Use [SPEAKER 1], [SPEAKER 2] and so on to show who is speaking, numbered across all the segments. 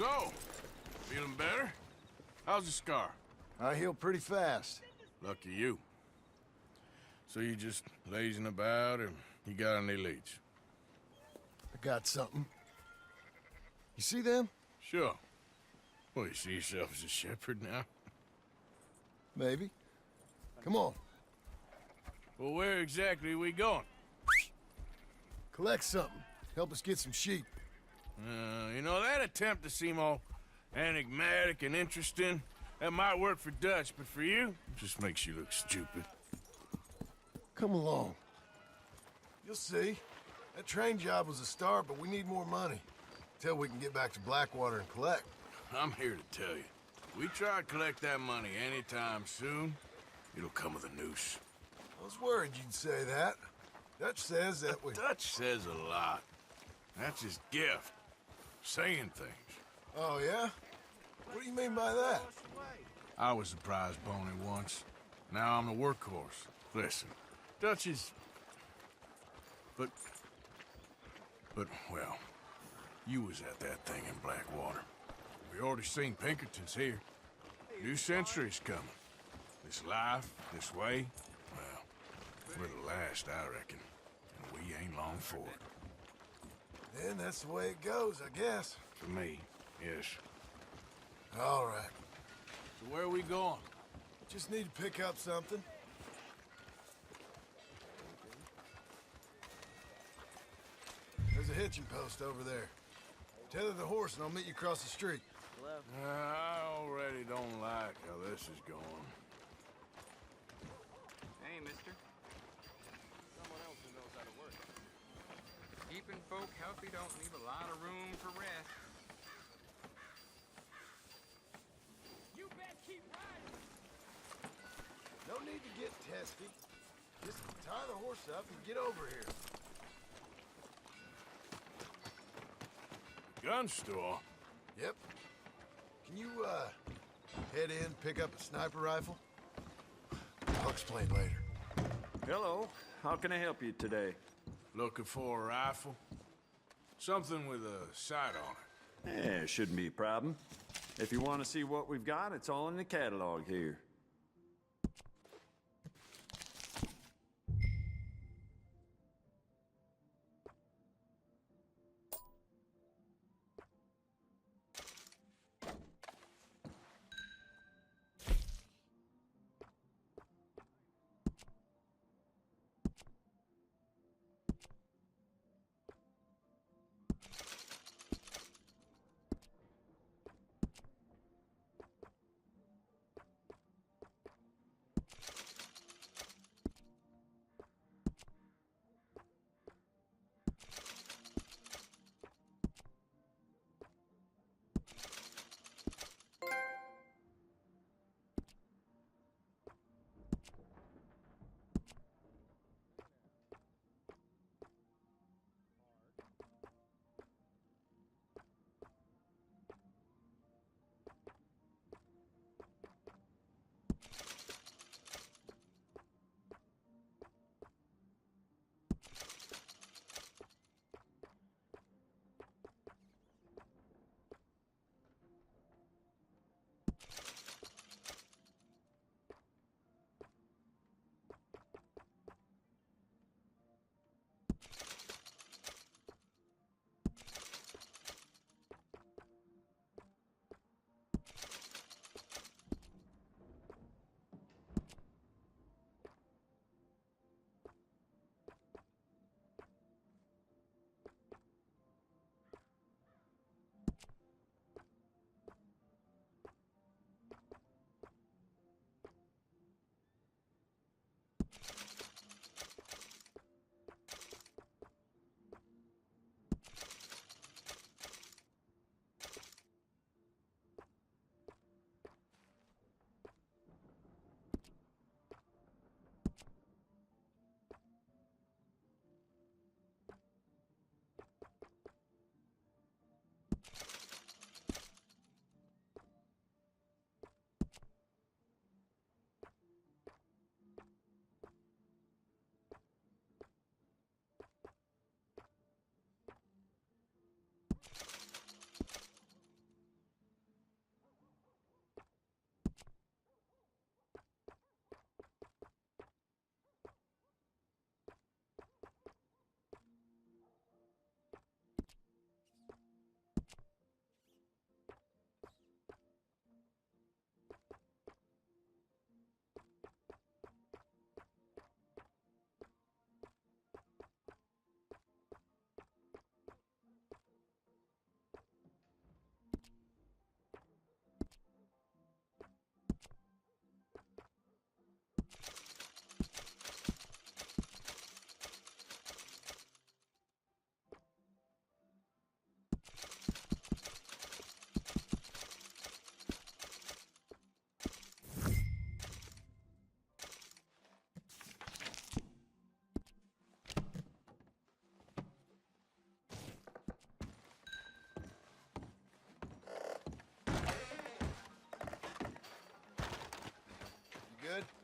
[SPEAKER 1] So, feeling better? How's the scar?
[SPEAKER 2] I heal pretty fast.
[SPEAKER 1] Lucky you. So you just lazing about, or you got any leads?
[SPEAKER 2] I got something. You see them?
[SPEAKER 1] Sure. Well, you see yourself as a shepherd now?
[SPEAKER 2] Maybe. Come on.
[SPEAKER 1] Well, where exactly are we going?
[SPEAKER 2] Collect something. Help us get some sheep.
[SPEAKER 1] You know, that attempt to seem all enigmatic and interesting, that might work for Dutch, but for you, it just makes you look stupid.
[SPEAKER 2] Come along. You'll see. That train job was a start, but we need more money. Till we can get back to Blackwater and collect.
[SPEAKER 1] I'm here to tell you, we try to collect that money anytime soon, it'll come with a noose.
[SPEAKER 2] I was worried you'd say that. Dutch says that we...
[SPEAKER 1] Dutch says a lot. That's his gift. Saying things.
[SPEAKER 2] Oh, yeah? What do you mean by that?
[SPEAKER 1] I was the prize pony once. Now I'm the workhorse. Listen, Dutch is... But, well, you was at that thing in Blackwater. We already seen Pinkertons here. New century's coming. This life, this way, well, for the last, I reckon. And we ain't long for it.
[SPEAKER 2] Then that's the way it goes, I guess.
[SPEAKER 1] For me, yes.
[SPEAKER 2] All right.
[SPEAKER 1] So where are we going?
[SPEAKER 2] Just need to pick up something. There's a hitching post over there. Tether the horse and I'll meet you across the street.
[SPEAKER 1] I already don't like how this is going.
[SPEAKER 3] Hey, mister. Someone else who knows how to work. Keeping folk healthy don't leave a lot of room for rest. You bet keep riding!
[SPEAKER 2] No need to get testy. Just tie the horse up and get over here.
[SPEAKER 1] Gun store?
[SPEAKER 2] Yep. Can you, head in, pick up a sniper rifle? I'll explain later.
[SPEAKER 4] Hello. How can I help you today?
[SPEAKER 1] Looking for a rifle? Something with a sight on it.
[SPEAKER 4] Eh, shouldn't be a problem. If you want to see what we've got, it's all in the catalog here.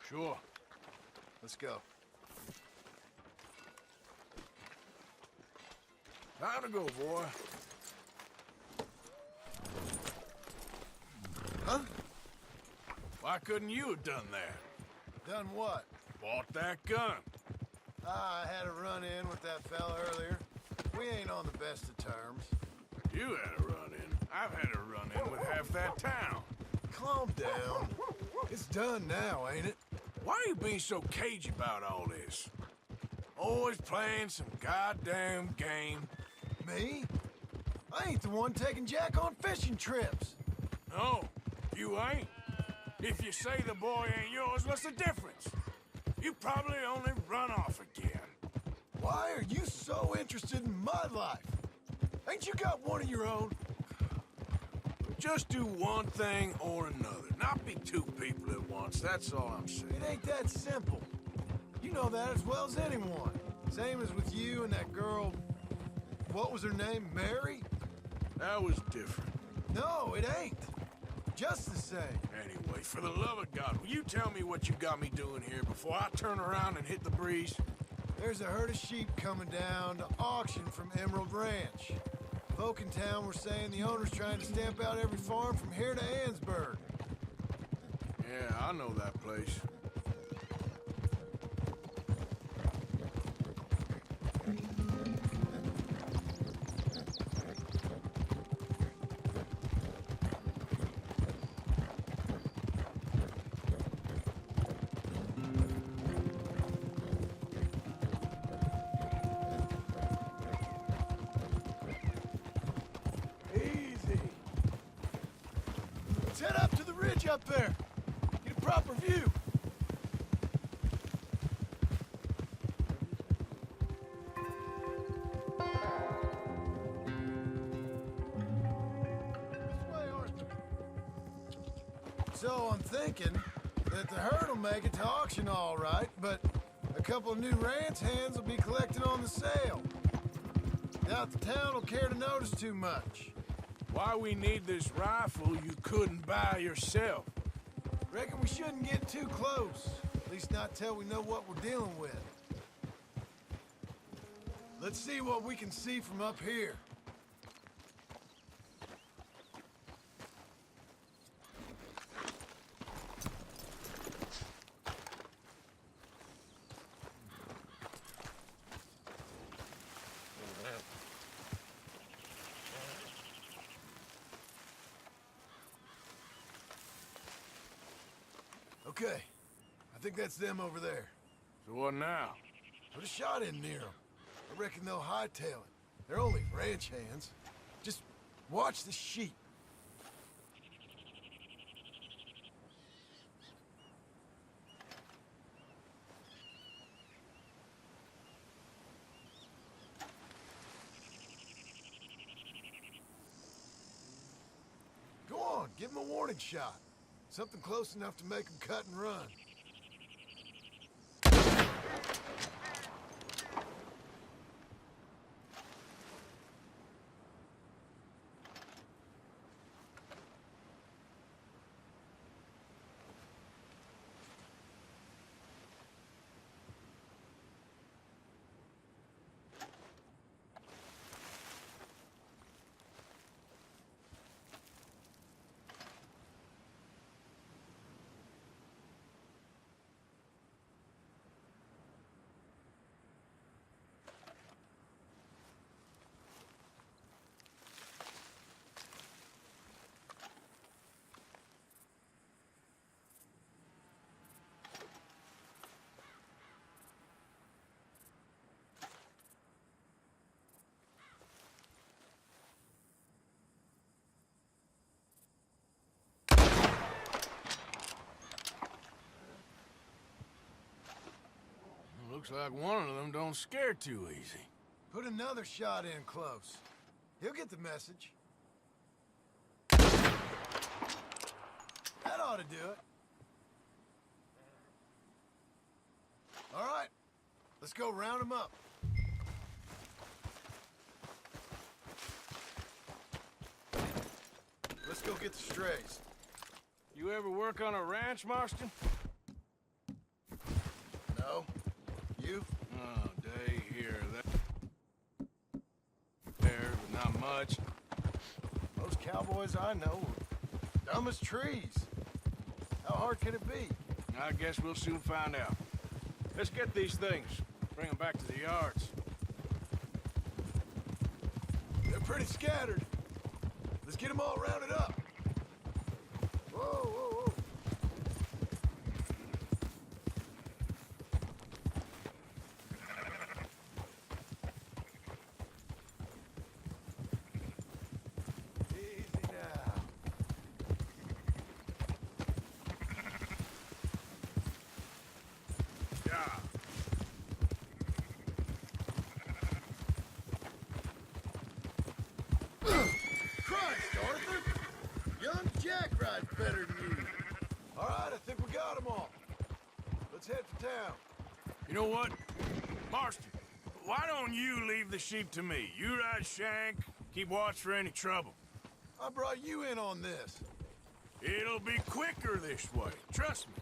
[SPEAKER 1] Sure.
[SPEAKER 2] Let's go.
[SPEAKER 1] Time to go, boy.
[SPEAKER 2] Huh?
[SPEAKER 1] Why couldn't you have done that?
[SPEAKER 2] Done what?
[SPEAKER 1] Bought that gun.
[SPEAKER 2] I had a run-in with that fella earlier. We ain't on the best of terms.
[SPEAKER 1] You had a run-in. I've had a run-in with half that town.
[SPEAKER 2] Calm down. It's done now, ain't it?
[SPEAKER 1] Why are you being so cagey about all this? Always playing some goddamn game.
[SPEAKER 2] Me? I ain't the one taking Jack on fishing trips.
[SPEAKER 1] No, you ain't. If you say the boy ain't yours, what's the difference? You probably only run off again.
[SPEAKER 2] Why are you so interested in my life? Ain't you got one of your own?
[SPEAKER 1] Just do one thing or another. Not be two people at once, that's all I'm saying.
[SPEAKER 2] It ain't that simple. You know that as well as anyone. Same as with you and that girl... What was her name? Mary?
[SPEAKER 1] That was different.
[SPEAKER 2] No, it ain't. Just the same.
[SPEAKER 1] Anyway, for the love of God, will you tell me what you got me doing here before I turn around and hit the breeze?
[SPEAKER 2] There's a herd of sheep coming down to auction from Emerald Ranch. Folk in town were saying the owner's trying to stamp out every farm from here to Ansburg.
[SPEAKER 1] Yeah, I know that place.
[SPEAKER 2] Easy. Let's head up to the ridge up there. Get a proper view. This way, Arthur. So I'm thinking that the herd will make it to auction all right, but a couple of new ranch hands will be collecting on the sale. Doubt the town will care to notice too much.
[SPEAKER 1] Why we need this rifle you couldn't buy yourself?
[SPEAKER 2] Reckon we shouldn't get too close. At least not till we know what we're dealing with. Let's see what we can see from up here. Okay, I think that's them over there.
[SPEAKER 1] So what now?
[SPEAKER 2] Put a shot in near them. I reckon they'll hightail it. They're only ranch hands. Just watch the sheep. Go on, give them a warning shot. Something close enough to make them cut and run.
[SPEAKER 1] Looks like one of them don't scare too easy.
[SPEAKER 2] Put another shot in close. He'll get the message. That ought to do it. All right, let's go round them up. Let's go get the strays.
[SPEAKER 1] You ever work on a ranch, Marston? Oh, day here, there, but not much.
[SPEAKER 2] Most cowboys I know are dumb as trees. How hard can it be?
[SPEAKER 1] I guess we'll soon find out. Let's get these things. Bring them back to the yards.
[SPEAKER 2] They're pretty scattered. Let's get them all rounded up. Whoa, whoa, whoa. Easy now.
[SPEAKER 1] Yeah.
[SPEAKER 2] Christ, Arthur! Young Jack rides better than you. All right, I think we got them all. Let's head for town.
[SPEAKER 1] You know what? Marston, why don't you leave the sheep to me? You ride Shank, keep watch for any trouble.
[SPEAKER 2] I brought you in on this.
[SPEAKER 1] It'll be quicker this way. Trust me.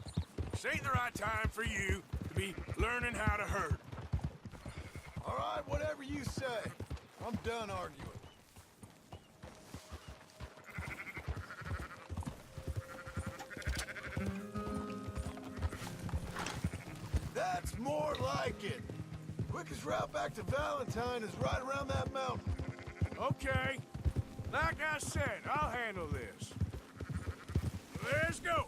[SPEAKER 1] This ain't the right time for you to be learning how to herd.
[SPEAKER 2] All right, whatever you say. I'm done arguing. That's more like it. Quickest route back to Valentine is right around that mountain.
[SPEAKER 1] Okay. Like I said, I'll handle this. Let's go.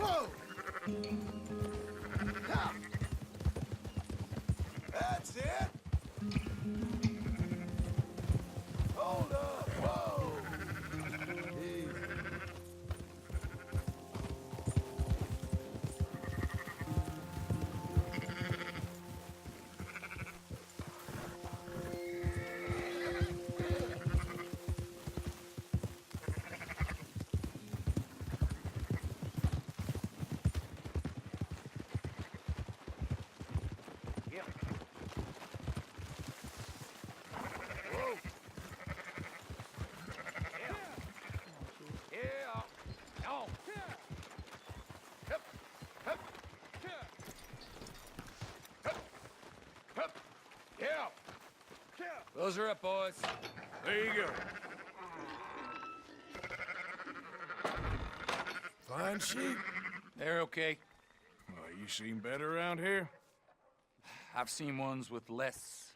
[SPEAKER 2] Whoa! Ha! That's it! Hold up! Whoa! Easy.
[SPEAKER 3] Those are up, boys.
[SPEAKER 1] There you go.
[SPEAKER 2] Fine sheep.
[SPEAKER 3] They're okay.
[SPEAKER 1] Well, you seem better around here?
[SPEAKER 3] I've seen ones with less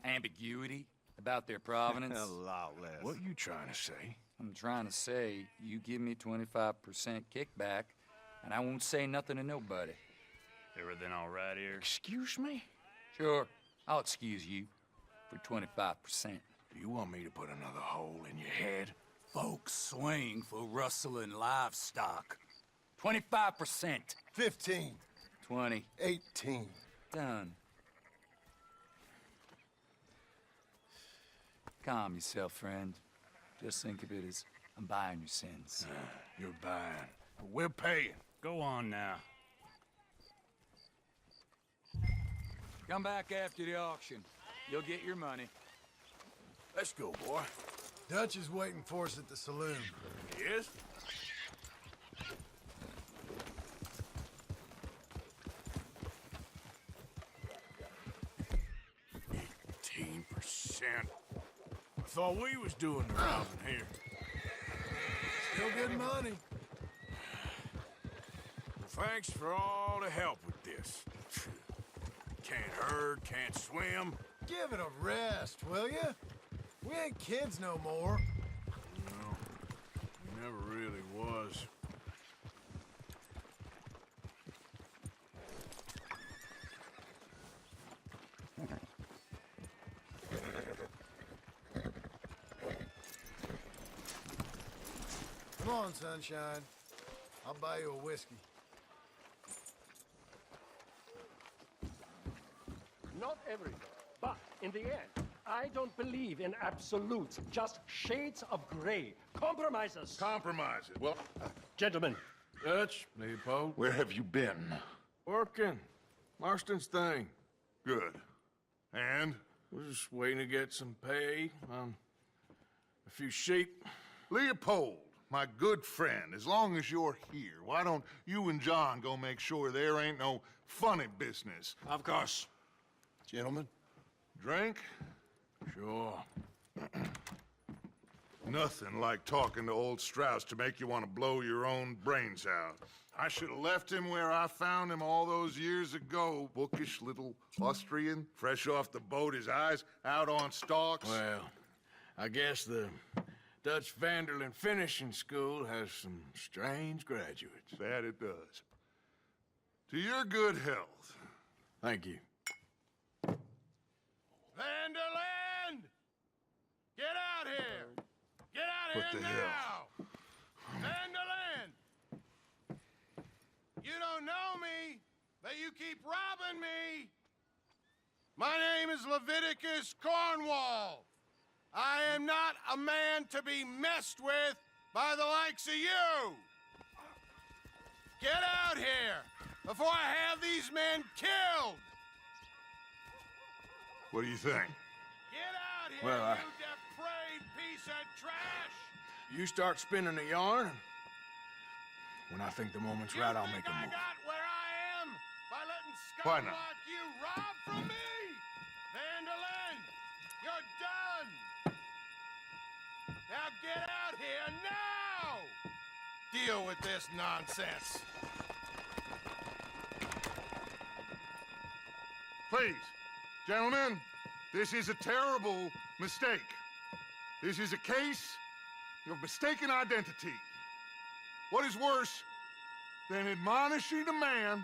[SPEAKER 3] ambiguity about their provenance.
[SPEAKER 4] A lot less.
[SPEAKER 1] What you trying to say?
[SPEAKER 3] I'm trying to say, you give me 25% kickback, and I won't say nothing to nobody.
[SPEAKER 5] Everything all right here?
[SPEAKER 1] Excuse me?
[SPEAKER 3] Sure, I'll excuse you for 25%.
[SPEAKER 1] Do you want me to put another hole in your head?
[SPEAKER 3] Folks swing for rustling livestock. 25%.
[SPEAKER 2] 15.
[SPEAKER 3] 20.
[SPEAKER 2] 18.
[SPEAKER 3] Done. Calm yourself, friend. Just think of it as I'm buying your sins.
[SPEAKER 1] You're buying. But we're paying.
[SPEAKER 5] Go on now.
[SPEAKER 3] Come back after the auction. You'll get your money.
[SPEAKER 1] Let's go, boy.
[SPEAKER 2] Dutch is waiting for us at the saloon.
[SPEAKER 1] Yes? Shan. I thought we was doing the robbing here.
[SPEAKER 2] Still good money.
[SPEAKER 1] Well, thanks for all the help with this. Can't herd, can't swim.
[SPEAKER 2] Give it a rest, will you? We ain't kids no more.
[SPEAKER 1] No, never really was.
[SPEAKER 2] Come on, sunshine. I'll buy you a whiskey.
[SPEAKER 6] Not everything, but in the end, I don't believe in absolutes, just shades of gray. Compromises.
[SPEAKER 7] Compromises. Well,
[SPEAKER 6] Gentlemen,
[SPEAKER 1] Dutch, Leopold.
[SPEAKER 7] where have you been?
[SPEAKER 1] Working. Marston's thing.
[SPEAKER 7] Good. And?
[SPEAKER 1] We're just waiting to get some pay on a few sheep.
[SPEAKER 7] Leopold, my good friend, as long as you're here, why don't you and John go make sure there ain't no funny business?
[SPEAKER 1] Of course.
[SPEAKER 7] Gentlemen? Drink?
[SPEAKER 1] Sure.
[SPEAKER 7] Nothing like talking to old Strauss to make you want to blow your own brains out. I should have left him where I found him all those years ago. Bookish little Austrian, fresh off the boat, his eyes out on stalks.
[SPEAKER 1] Well, I guess the Dutch Vanderlyn Finishing School has some strange graduates.
[SPEAKER 7] That it does. To your good health.
[SPEAKER 1] Thank you.
[SPEAKER 2] Vanderland! Get out here! Get out
[SPEAKER 7] What
[SPEAKER 2] here
[SPEAKER 7] the
[SPEAKER 2] now! Vanderland! You don't know me, but you keep robbing me! My name is Leviticus Cornwall. I am not a man to be messed with by the likes of you! Get out here before I have these men killed!
[SPEAKER 7] What do you think?
[SPEAKER 2] Get out here,
[SPEAKER 1] Well,
[SPEAKER 2] you depraved piece of trash!
[SPEAKER 1] You start spinning a yarn, and when I think the moment's right, I'll make a
[SPEAKER 2] I
[SPEAKER 1] move.
[SPEAKER 2] got where I am by letting
[SPEAKER 7] Why
[SPEAKER 2] scum
[SPEAKER 7] not?
[SPEAKER 2] like you rob from me? Vanderlyn, you're done! Now get out here now! Deal with this nonsense.
[SPEAKER 7] Please, gentlemen, this is a terrible mistake. This is a case of mistaken identity. What is worse than admonishing a man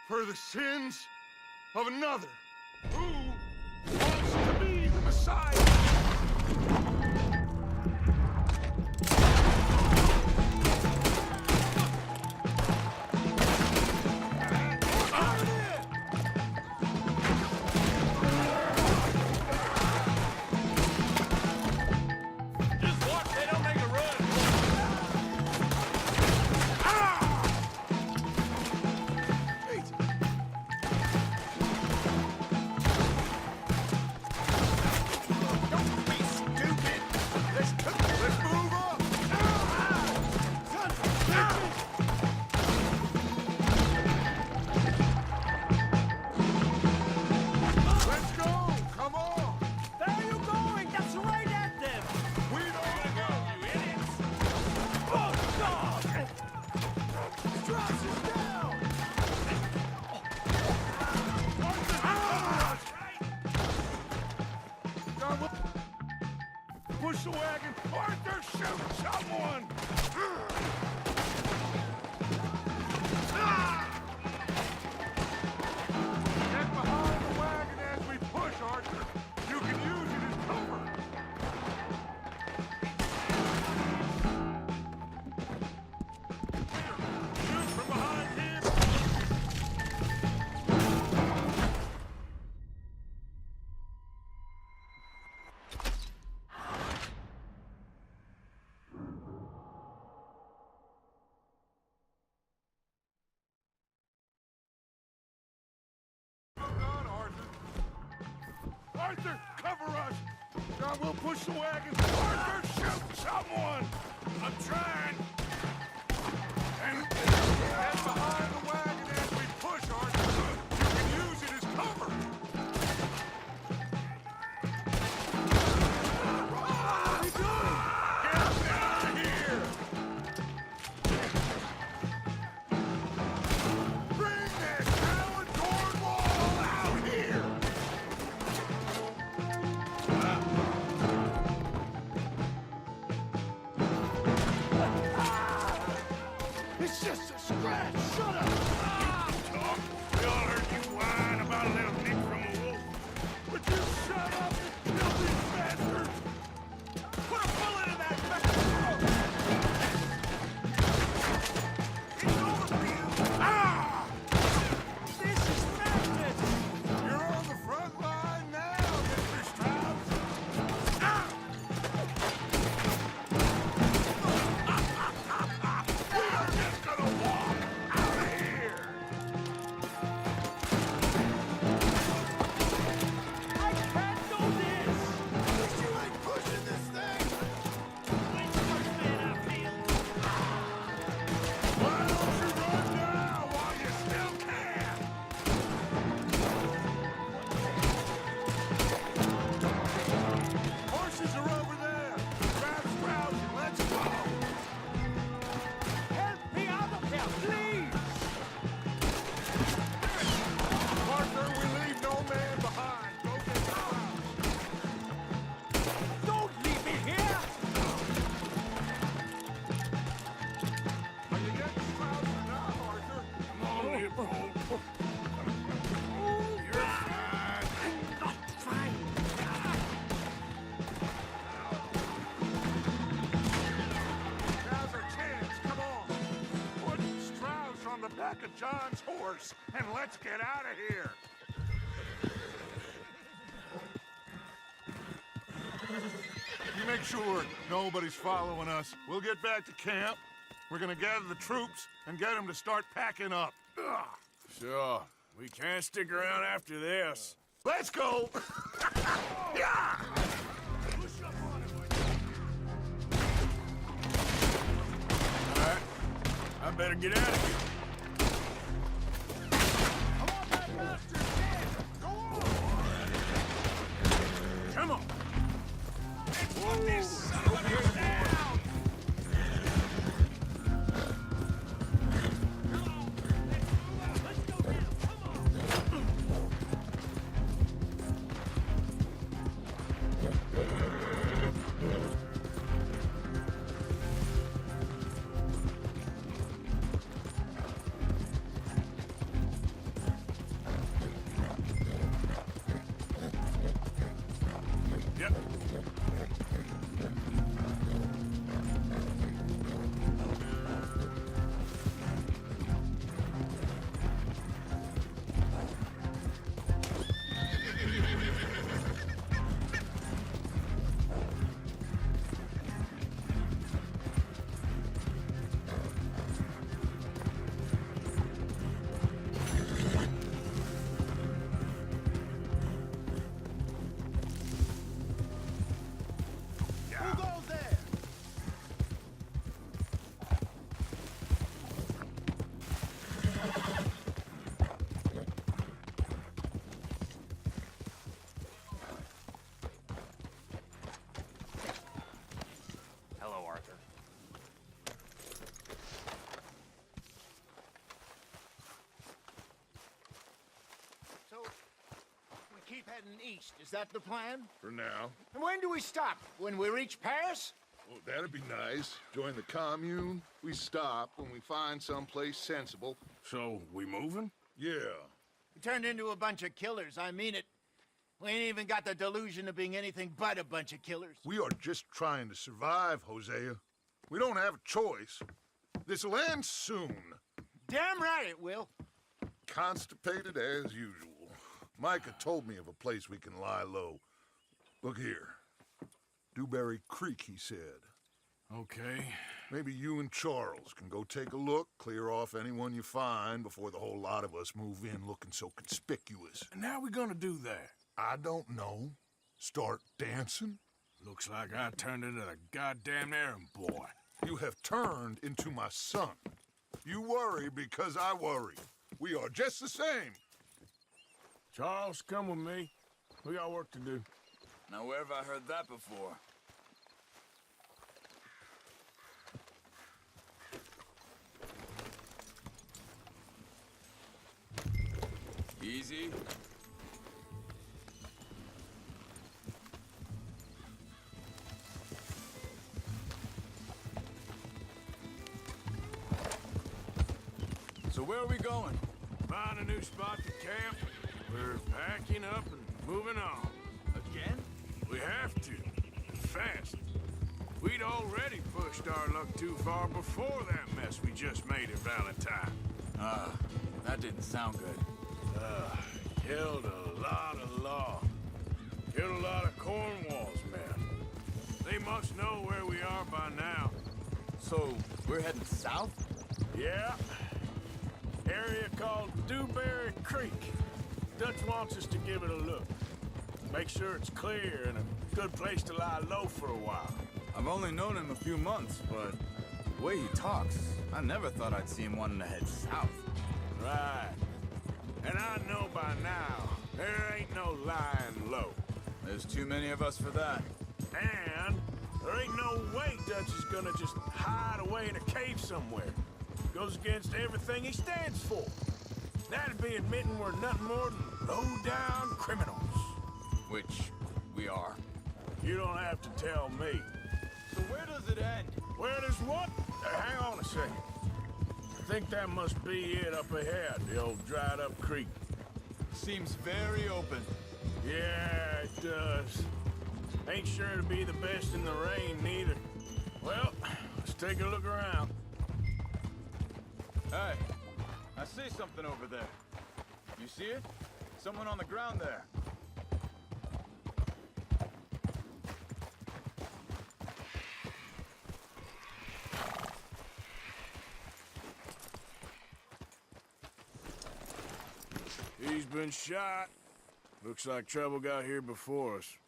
[SPEAKER 7] for the sins of another who wants to be the Messiah? Push the wagon! Arthur, shoot someone! Get behind the wagon as we push, Arthur! You can use it as cover! Shoot from behind him! Arthur, cover us! John, we'll push the wagon. Arthur, shoot someone! I'm trying! And get behind the wagon as we push, Arthur. You can use it as cover. back of John's horse and let's get out of here. You make sure nobody's following us. We'll get back to camp. We're gonna gather the troops and get them to start packing up. Ugh.
[SPEAKER 1] Sure. We can't stick around after this.
[SPEAKER 7] Let's go! Yeah!
[SPEAKER 1] All right. I better get out of here.
[SPEAKER 2] I want that bastard dead! Go on!
[SPEAKER 1] Come on.
[SPEAKER 2] Let's put this son of a bitch down!
[SPEAKER 1] Yep.
[SPEAKER 2] Who goes there?
[SPEAKER 5] Hello, Arthur.
[SPEAKER 2] So, we keep heading east. Is that the plan?
[SPEAKER 7] For now.
[SPEAKER 2] And when do we stop? When we reach Paris?
[SPEAKER 7] Oh, that'd be nice. Join the commune. We stop when we find someplace sensible.
[SPEAKER 1] So, we moving?
[SPEAKER 7] Yeah.
[SPEAKER 2] We turned into a bunch of killers. I mean it. We ain't even got the delusion of being anything but a bunch of killers.
[SPEAKER 7] We are just trying to survive, Hosea. We don't have a choice. This'll end soon.
[SPEAKER 2] Damn right it will.
[SPEAKER 7] Constipated as usual. Micah told me of a place we can lie low. Look here. Dewberry Creek, he said.
[SPEAKER 1] Okay.
[SPEAKER 7] Maybe you and Charles can go take a look, clear off anyone you find before the whole lot of us move in looking so conspicuous.
[SPEAKER 1] And how we gonna do that?
[SPEAKER 7] I don't know. Start dancing?
[SPEAKER 1] Looks like I turned into the goddamn errand boy.
[SPEAKER 7] You have turned into my son. You worry because I worry. We are just the same.
[SPEAKER 1] Charles, come with me. We got work to do.
[SPEAKER 8] Now, where have I heard that before? Easy. So where are we going?
[SPEAKER 1] Find a new spot to camp. We're packing up and moving on.
[SPEAKER 8] Again?
[SPEAKER 1] We have to. Fast. We'd already pushed our luck too far before that mess we just made at Valentine.
[SPEAKER 8] That didn't sound good.
[SPEAKER 1] Killed a lot of law. Killed a lot of Cornwall's men. They must know where we are by now.
[SPEAKER 8] So, we're heading south?
[SPEAKER 1] Yeah. Area called Dewberry Creek. Dutch wants us to give it a look. Make sure it's clear and a good place to lie low for a while.
[SPEAKER 8] I've only known him a few months, but the way he talks, I never thought I'd see him wanting to head south.
[SPEAKER 1] Right. And I know by now, there ain't no lying low.
[SPEAKER 8] There's too many of us for that.
[SPEAKER 1] And there ain't no way Dutch is gonna just hide away in a cave somewhere. Goes against everything he stands for. That'd be admitting we're nothing more than low-down criminals.
[SPEAKER 8] Which we are.
[SPEAKER 1] You don't have to tell me.
[SPEAKER 8] So where does it end?
[SPEAKER 1] Where does what? Hang on a second. I think that must be it up ahead, the old dried-up creek.
[SPEAKER 8] Seems very open.
[SPEAKER 1] Yeah, it does. Ain't sure to be the best in the rain, neither. Well, let's take a look around.
[SPEAKER 8] Hey, I I see something over there. You see it? Someone on the ground there.
[SPEAKER 1] He's been shot. Looks like trouble got here before us.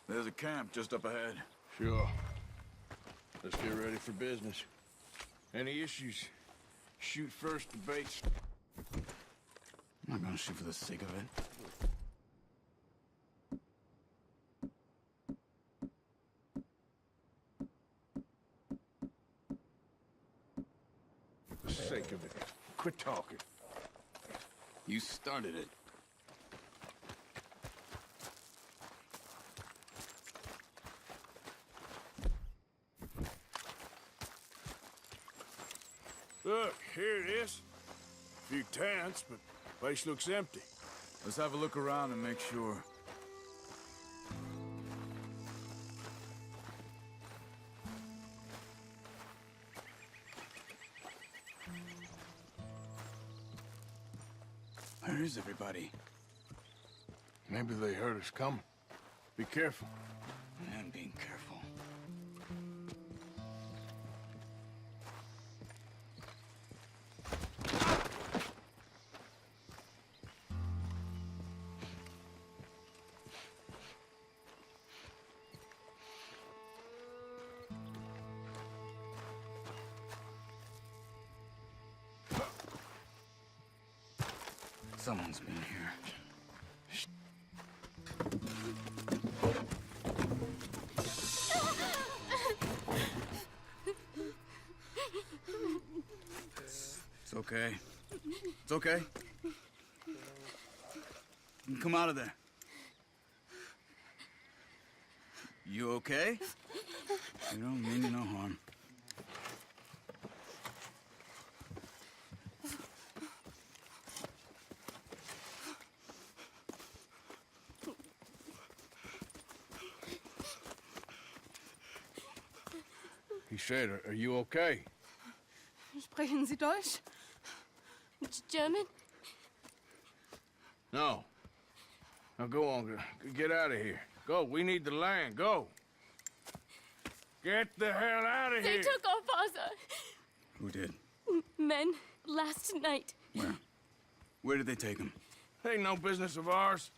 [SPEAKER 8] There's a camp just up ahead.
[SPEAKER 1] Sure. Let's get ready for business. Any issues? Shoot first to bait.
[SPEAKER 8] I'm not gonna shoot for the sake of it.
[SPEAKER 1] For the sake of it. Quit talking.
[SPEAKER 8] You started it.
[SPEAKER 1] Look, here it is. A few tents, but place looks empty.
[SPEAKER 8] Let's have a look around and make sure. Where is everybody?
[SPEAKER 1] Maybe they heard us coming. Be careful.
[SPEAKER 8] I'm being careful. Someone's been here. It's okay. It's okay. You can come out of there. You okay? You don't mean you no harm.
[SPEAKER 1] He said, are you okay?
[SPEAKER 9] Sprechen Sie Deutsch? German?
[SPEAKER 1] No. Now go on, get out of here. Go, we need the land, go. Get the hell out of
[SPEAKER 9] They
[SPEAKER 1] here.
[SPEAKER 9] took our father.
[SPEAKER 8] Who did?
[SPEAKER 9] Men, last night.
[SPEAKER 8] Where? Where did they take him?
[SPEAKER 1] Ain't no business of ours.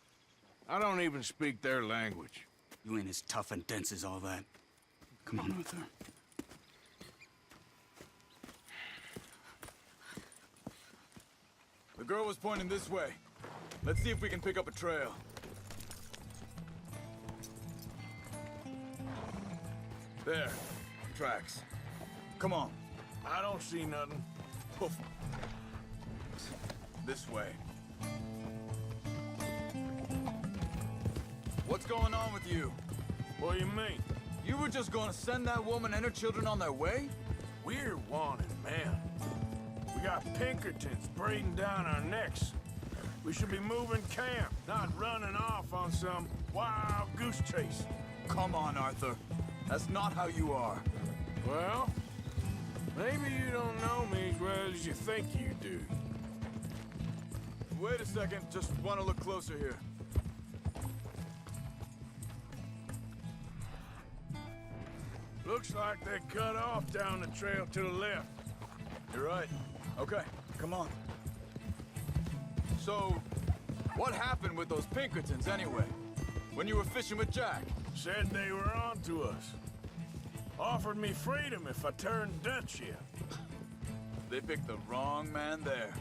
[SPEAKER 1] I don't even speak their language.
[SPEAKER 8] You ain't as tough and dense as all that. Come on, Arthur. The girl was pointing this way. Let's see if we can pick up a trail. There. Tracks. Come on.
[SPEAKER 1] I don't see nothing.
[SPEAKER 8] Poof. This way. What's going on with you?
[SPEAKER 1] What do you mean?
[SPEAKER 8] You were just gonna send that woman and her children on their way?
[SPEAKER 1] We're wanted men. We got Pinkertons breathing down our necks. We should be moving camp, not running off on some wild goose chase.
[SPEAKER 8] Come on, Arthur. That's not how you are.
[SPEAKER 1] Well, maybe you don't know me as well as you think you do.
[SPEAKER 8] Wait a second. Just want to look closer here.
[SPEAKER 1] Looks like they cut off down the trail to the left.
[SPEAKER 8] You're right. Okay, come on. So, what happened with those Pinkertons anyway? When you were fishing with Jack?
[SPEAKER 1] Said they were on to us. Offered me freedom if I turned Dutch here.
[SPEAKER 8] They picked the wrong man there.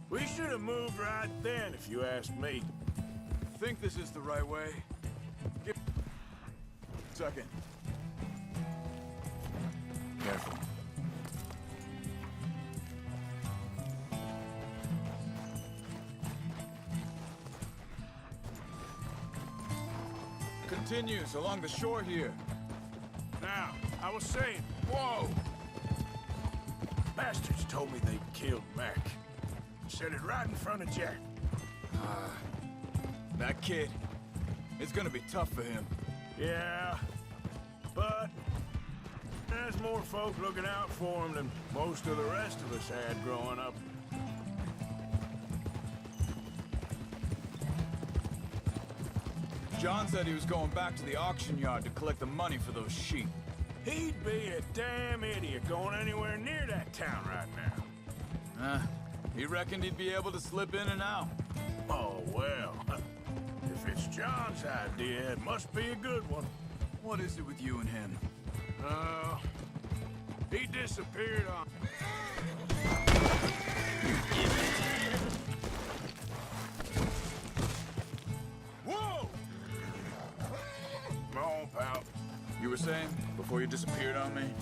[SPEAKER 1] We should have moved right then, if you ask me.
[SPEAKER 8] Think this is the right way? Give a second. Careful. Continues along the shore here.
[SPEAKER 1] Now, I was saying, whoa! Bastards told me they'd killed Mac. Said it right in front of Jack.
[SPEAKER 8] That kid, it's gonna be tough for him.
[SPEAKER 1] Yeah, but There's more folk looking out for him than most of the rest of us had growing up.
[SPEAKER 8] John said he was going back to the auction yard to collect the money for those sheep.
[SPEAKER 1] He'd be a damn idiot going anywhere near that town right now.
[SPEAKER 8] He reckoned he'd be able to slip in and out.
[SPEAKER 1] Oh, well. If it's John's idea, it must be a good one.
[SPEAKER 8] What is it with you and him?
[SPEAKER 1] He disappeared on... Whoa! Come on, pal.
[SPEAKER 8] You were saying, before you disappeared on me?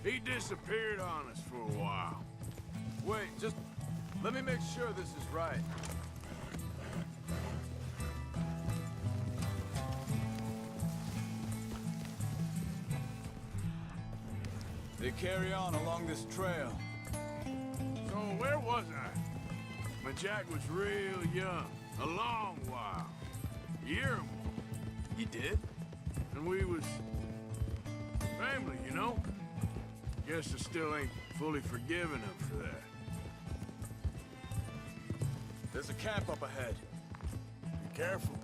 [SPEAKER 1] He disappeared on us for a while.
[SPEAKER 8] Wait, just let me make sure this is right. They carry on along this trail.
[SPEAKER 1] So where was I? When Jack was real young. A long while. A year or more.
[SPEAKER 8] You did?
[SPEAKER 1] And we was... family, you know? Guess I still ain't fully forgiven him for that.
[SPEAKER 8] There's a camp up ahead.
[SPEAKER 1] Be careful.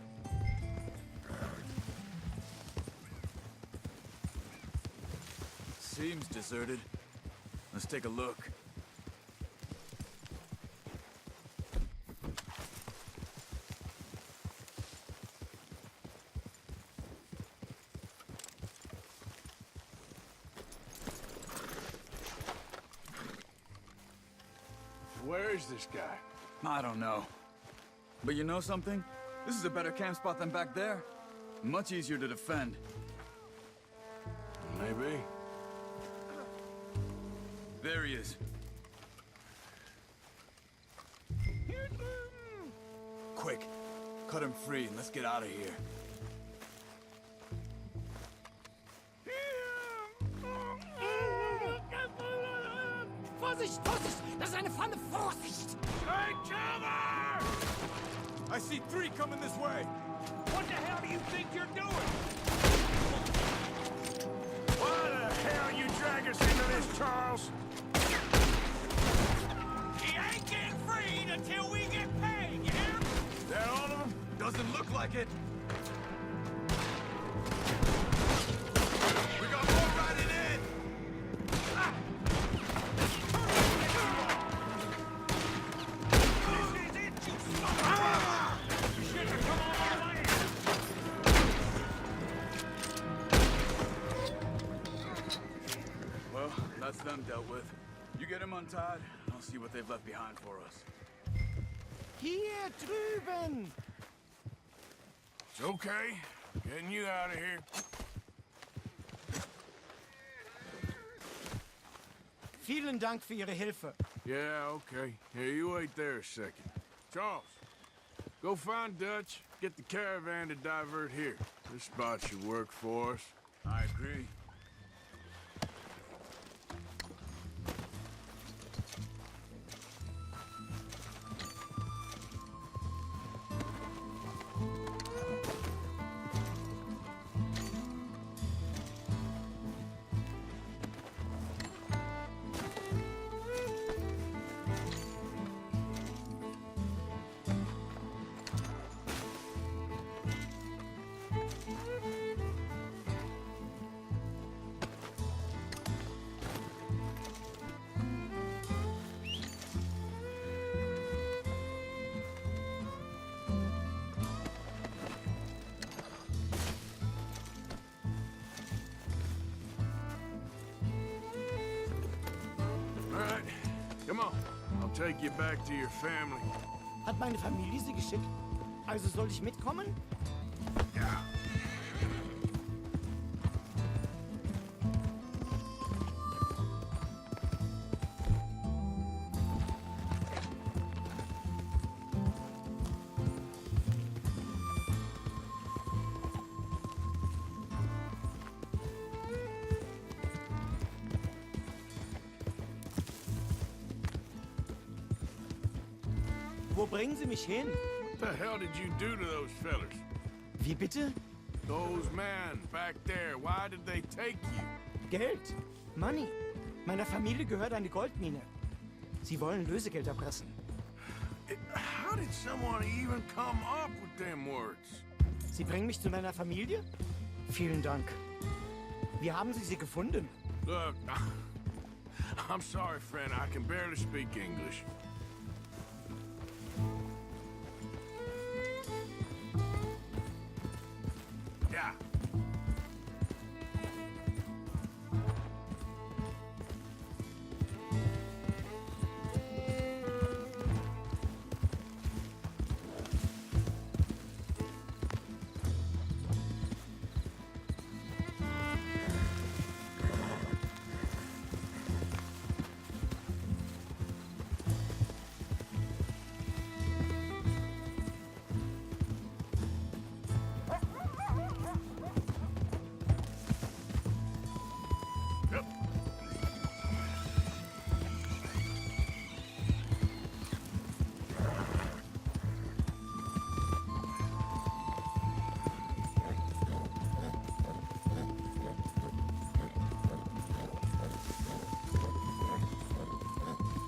[SPEAKER 8] Seems deserted. Let's take a look.
[SPEAKER 1] Where is this guy?
[SPEAKER 8] I don't know. But you know something? This is a better camp spot than back there. Much easier to defend.
[SPEAKER 1] Maybe.
[SPEAKER 8] There he is. Quick, cut him free and let's get out of here.
[SPEAKER 6] Vorsicht, Vorsicht! Das ist eine Pfanne! Vorsicht!
[SPEAKER 1] Hey, cover!
[SPEAKER 8] I see 3 coming this way.
[SPEAKER 6] What the hell do you think you're doing?
[SPEAKER 1] Why the hell you drag us into this, Charles?
[SPEAKER 6] He ain't getting freed until we get paid, you hear?
[SPEAKER 8] Is that all of them? Doesn't look like it. We got more riding in. Well, that's them dealt with. You get them untied, and I'll see what they've left behind for us.
[SPEAKER 6] Hier drüben!
[SPEAKER 1] It's okay. Getting you out of here.
[SPEAKER 10] Vielen Dank für Ihre Hilfe.
[SPEAKER 1] Yeah, okay. Here, you wait there a second. Charles, go find Dutch, get the caravan to divert here. This spot should work for us.
[SPEAKER 8] I agree.
[SPEAKER 1] Come on, I'll take you back to your family.
[SPEAKER 10] Hat meine Familie Sie geschickt? Also soll ich mitkommen?
[SPEAKER 1] Ja.
[SPEAKER 10] Wo bringen Sie mich hin?
[SPEAKER 1] What the hell did you do to those fellers?
[SPEAKER 10] Wie bitte?
[SPEAKER 1] Those men back there, why did they take you?
[SPEAKER 10] Geld. Money. Meiner Familie gehört eine Goldmine. Sie wollen Lösegeld erpressen.
[SPEAKER 1] How did someone even come up with them words?
[SPEAKER 10] Sie bringen mich zu meiner Familie? Vielen Dank. Wie haben Sie sie gefunden?
[SPEAKER 1] Look, I'm sorry, friend. I can barely speak English. Yeah.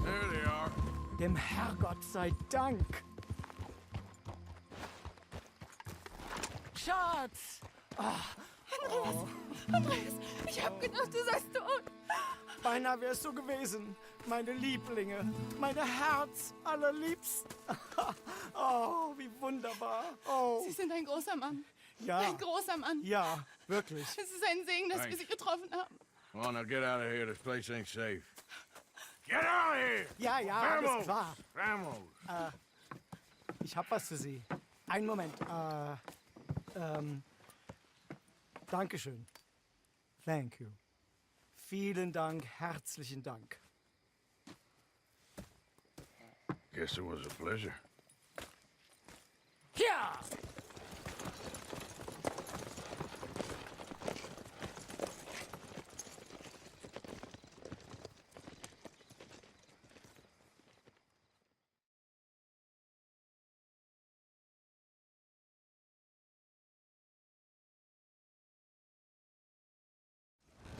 [SPEAKER 1] There they are.
[SPEAKER 10] Dem Herrgott sei Dank. Schatz!
[SPEAKER 9] Andreas, ich hab gedacht, du seist tot.
[SPEAKER 10] Beinahe wär's so gewesen. Meine Lieblinge, meine Herz allerliebsten. Oh, wie wunderbar. Oh,
[SPEAKER 9] Sie sind ein großer Mann.
[SPEAKER 10] ja.
[SPEAKER 9] Ein großer Mann.
[SPEAKER 10] Ja, wirklich.
[SPEAKER 9] Es ist ein Segen, dass wir Sie getroffen haben.
[SPEAKER 1] Well, now get out of here. This place ain't safe. Get out of here!
[SPEAKER 10] Ja, ja, alles
[SPEAKER 1] Vamos!
[SPEAKER 10] klar.
[SPEAKER 1] Vamos!
[SPEAKER 10] Ich hab was für Sie. Einen Moment. Dankeschön. Thank you. Vielen Dank, herzlichen Dank.
[SPEAKER 1] Guess it was a pleasure.
[SPEAKER 10] Ja!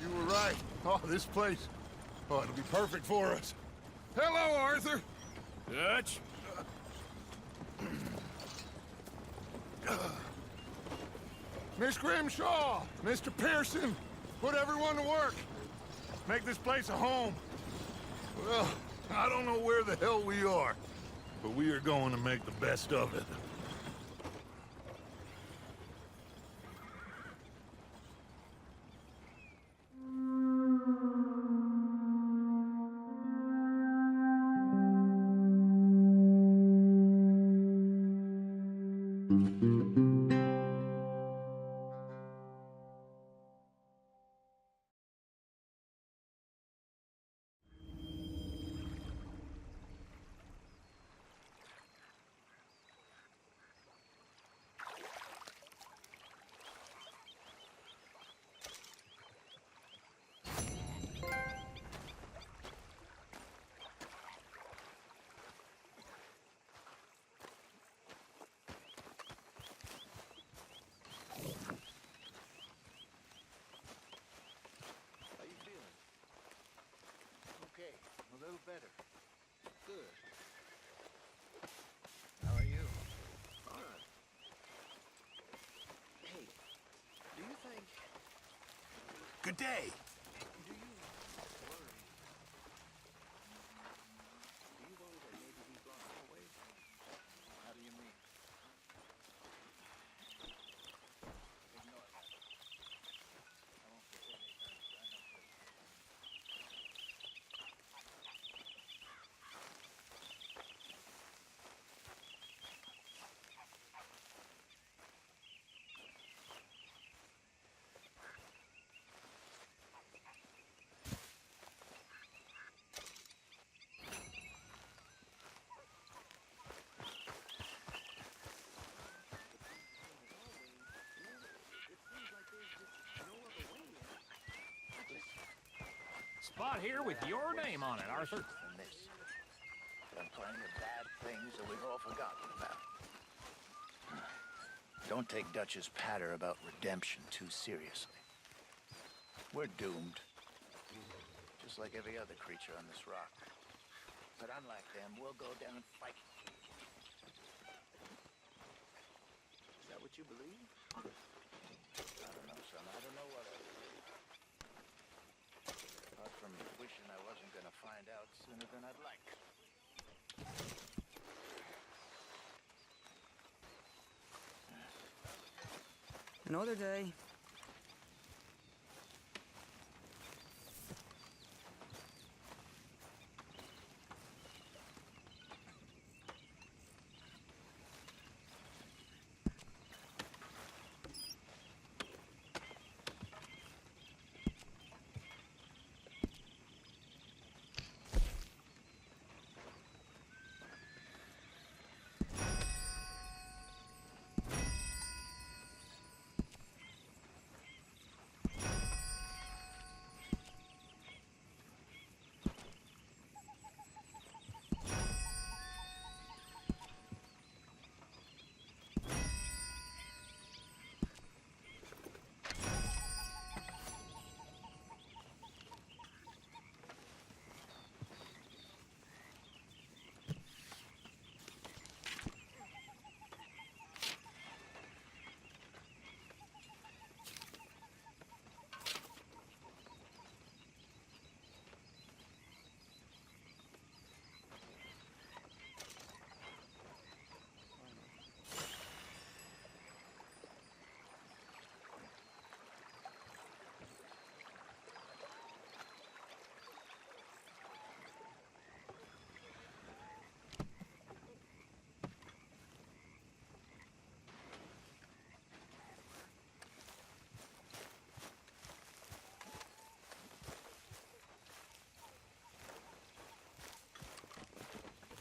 [SPEAKER 7] You were right. Oh, this place. Oh, it'll be perfect for us. Hello, Arthur.
[SPEAKER 1] Dutch?
[SPEAKER 7] Miss Grimshaw, Mr. Pearson, put everyone to work. Make this place a home. Well, I don't know where the hell we are, but we are going to make the best of it.
[SPEAKER 2] A little better. Good.
[SPEAKER 3] How are you?
[SPEAKER 2] Fine. Hey, do you think...
[SPEAKER 1] Good day.
[SPEAKER 2] Do you worry? Do you worry that maybe we've lost our way?
[SPEAKER 3] How do you mean?
[SPEAKER 2] Ignore that. I won't say anything. I know this.
[SPEAKER 11] Spot here with your name on it, Arthur.
[SPEAKER 2] Than this. Done plenty of bad things that we've all forgotten about.
[SPEAKER 12] Don't take Dutch's patter about redemption too seriously. We're doomed. Just like every other creature on this rock. But unlike them, we'll go down fighting. Is that what you believe? I don't know, son. I don't know what I believe. Apart from wishing I wasn't gonna find out sooner than I'd like.
[SPEAKER 13] Another day.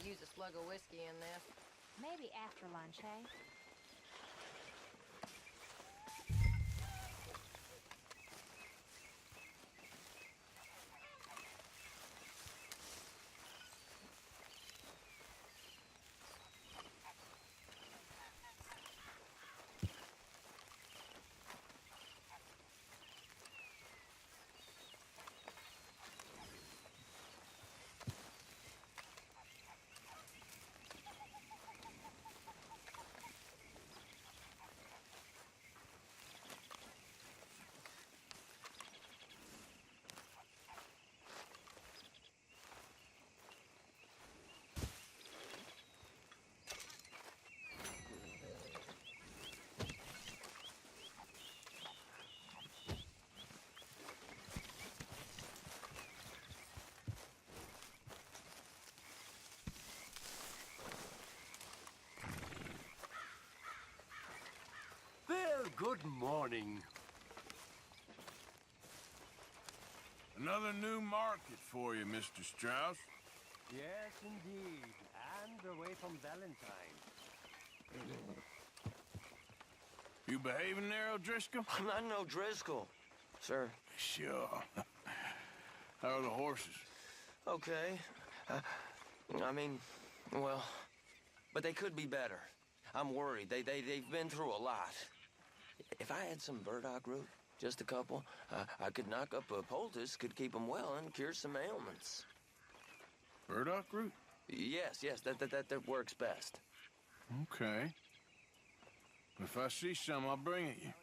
[SPEAKER 14] Use a slug of whiskey in this.
[SPEAKER 15] Maybe after lunch, eh?
[SPEAKER 6] Well, good morning.
[SPEAKER 1] Another new market for you, Mr. Strauss.
[SPEAKER 6] Yes, indeed. And away from Valentine.
[SPEAKER 1] You behaving there, O'Driscoll?
[SPEAKER 10] I'm not no Driscoll, sir.
[SPEAKER 1] Sure. How are the horses?
[SPEAKER 10] Okay. I mean, well, but they could be better. I'm worried. They've been through a lot. If I had some burdock root, just a couple, I could knock up a poultice, could keep them well, and cure some ailments.
[SPEAKER 1] Burdock root?
[SPEAKER 10] Yes, that works best.
[SPEAKER 1] Okay. If I see some, I'll bring it you.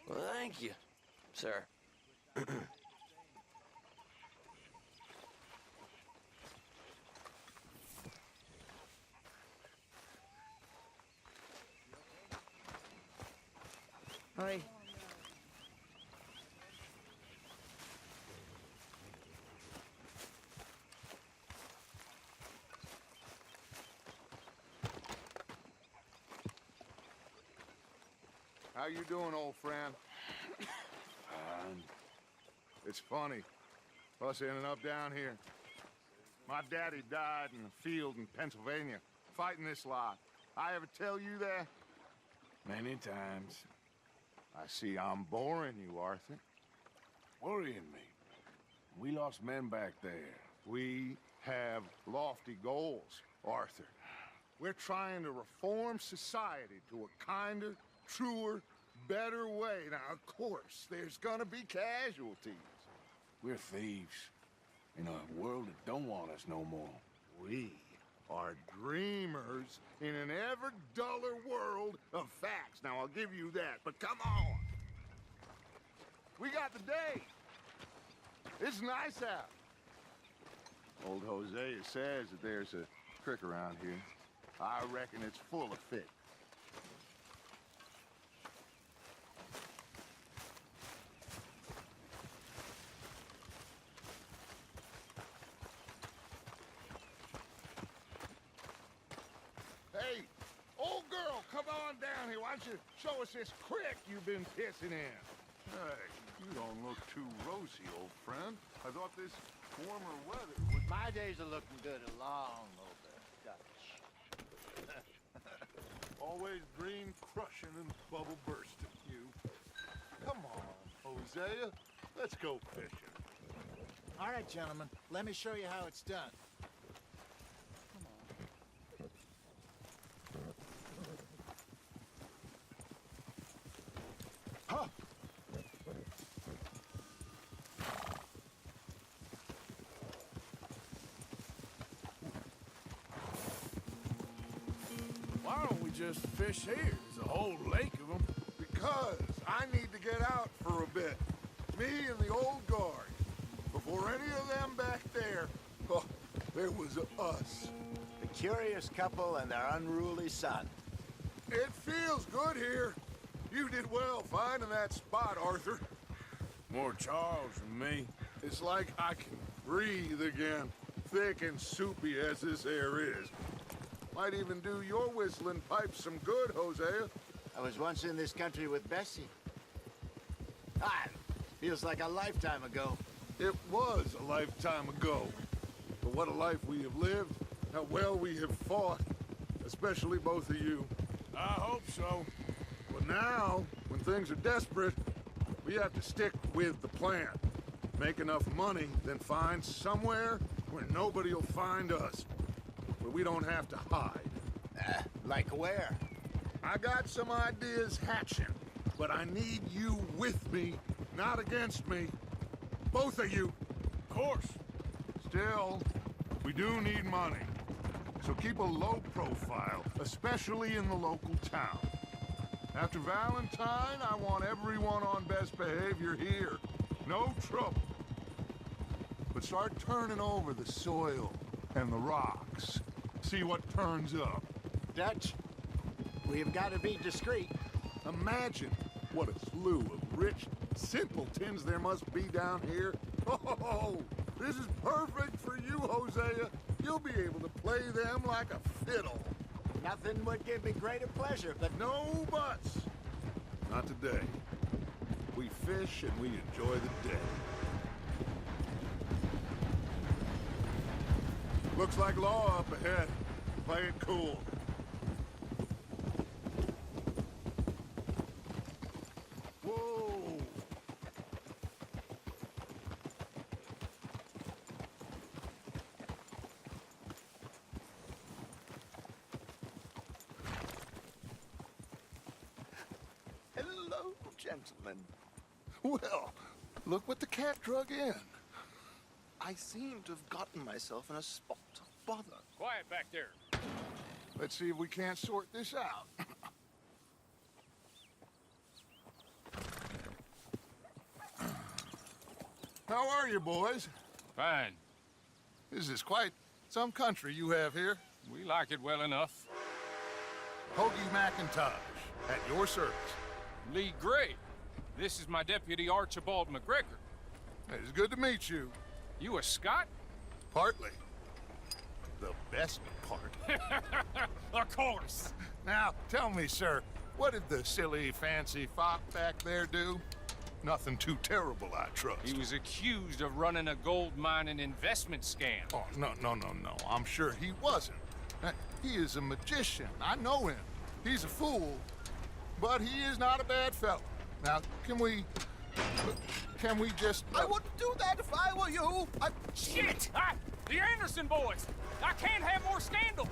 [SPEAKER 10] Well, thank you, sir. Hi.
[SPEAKER 7] How you doing, old friend?
[SPEAKER 1] Fine.
[SPEAKER 7] It's funny, us ending up down here. My daddy died in a field in Pennsylvania, fighting this lot. I ever tell you that?
[SPEAKER 1] Many times.
[SPEAKER 7] I see I'm boring you, Arthur.
[SPEAKER 1] Worrying me. We lost men back there.
[SPEAKER 7] We have lofty goals, Arthur. We're trying to reform society to a kinder, truer, better way. Now, of course, there's gonna be casualties.
[SPEAKER 1] We're thieves in a world that don't want us no more.
[SPEAKER 7] We are dreamers in an ever duller world of facts. Now, I'll give you that, but come on. We got the day. It's nice out. Old Hosea says that there's a creek around here. I reckon it's full of fish. Hey, old girl, come on down here. Why don't you show us this creek you've been pissing in? Hey, you don't look too rosy, old friend. I thought this warmer weather would...
[SPEAKER 12] My days are looking good along over Dutch.
[SPEAKER 7] Always dream crushing and bubble bursting, you. Come on, Hosea. Let's go fishing.
[SPEAKER 12] All right, gentlemen. Let me show you how it's done.
[SPEAKER 7] Huh.
[SPEAKER 1] Why don't we just fish here? There's a whole lake of them.
[SPEAKER 7] Because I need to get out for a bit. Me and the old guard. Before any of them back there, oh, there was us.
[SPEAKER 12] The curious couple and their unruly son.
[SPEAKER 7] It feels good here. You did well finding that spot, Arthur.
[SPEAKER 1] More Charles than me.
[SPEAKER 7] It's like I can breathe again, thick and soupy as this air is. Might even do your whistling pipes some good, Hosea.
[SPEAKER 12] I was once in this country with Bessie. Feels like a lifetime ago.
[SPEAKER 7] It was a lifetime ago. But what a life we have lived, how well we have fought, especially both of you.
[SPEAKER 1] I hope so.
[SPEAKER 7] But now, when things are desperate, we have to stick with the plan. Make enough money, then find somewhere where nobody will find us. Where we don't have to hide.
[SPEAKER 12] Like where?
[SPEAKER 7] I got some ideas hatching, but I need you with me, not against me. Both of you.
[SPEAKER 1] Of course.
[SPEAKER 7] Still, we do need money. So keep a low profile, especially in the local town. After Valentine, I want everyone on best behavior here. No trouble. But start turning over the soil and the rocks. See what turns up.
[SPEAKER 12] Dutch, we've got to be discreet.
[SPEAKER 7] Imagine what a slew of rich simpletons there must be down here. Oh, this is perfect for you, Hosea. You'll be able to play them like a fiddle.
[SPEAKER 12] Nothing would give me greater pleasure, but...
[SPEAKER 7] No buts. Not today. We fish and we enjoy the day. Looks like law up ahead. Play it cool. Whoa!
[SPEAKER 12] Hello, gentlemen.
[SPEAKER 7] Well, look what the cat drug in.
[SPEAKER 16] I seem to have gotten myself in a spot of bother.
[SPEAKER 11] Quiet back there.
[SPEAKER 7] Let's see if we can't sort this out. How are you, boys?
[SPEAKER 3] Fine.
[SPEAKER 7] This is quite some country you have here.
[SPEAKER 3] We like it well enough.
[SPEAKER 7] Hoagie McIntosh, at your service.
[SPEAKER 3] Lee Gray. This is my deputy Archibald McGregor.
[SPEAKER 7] It's good to meet you.
[SPEAKER 3] You a Scot?
[SPEAKER 7] Partly. The best part.
[SPEAKER 3] Of course.
[SPEAKER 7] Now, tell me, sir, what did the silly, fancy fop back there do? Nothing too terrible, I trust.
[SPEAKER 3] He was accused of running a gold mining investment scam.
[SPEAKER 7] Oh, no. I'm sure he wasn't. He is a magician. I know him. He's a fool, but he is not a bad fellow. Now, can we just...
[SPEAKER 16] I wouldn't do that if I were you.
[SPEAKER 3] Shit! The Anderson boys! I can't have more scandal!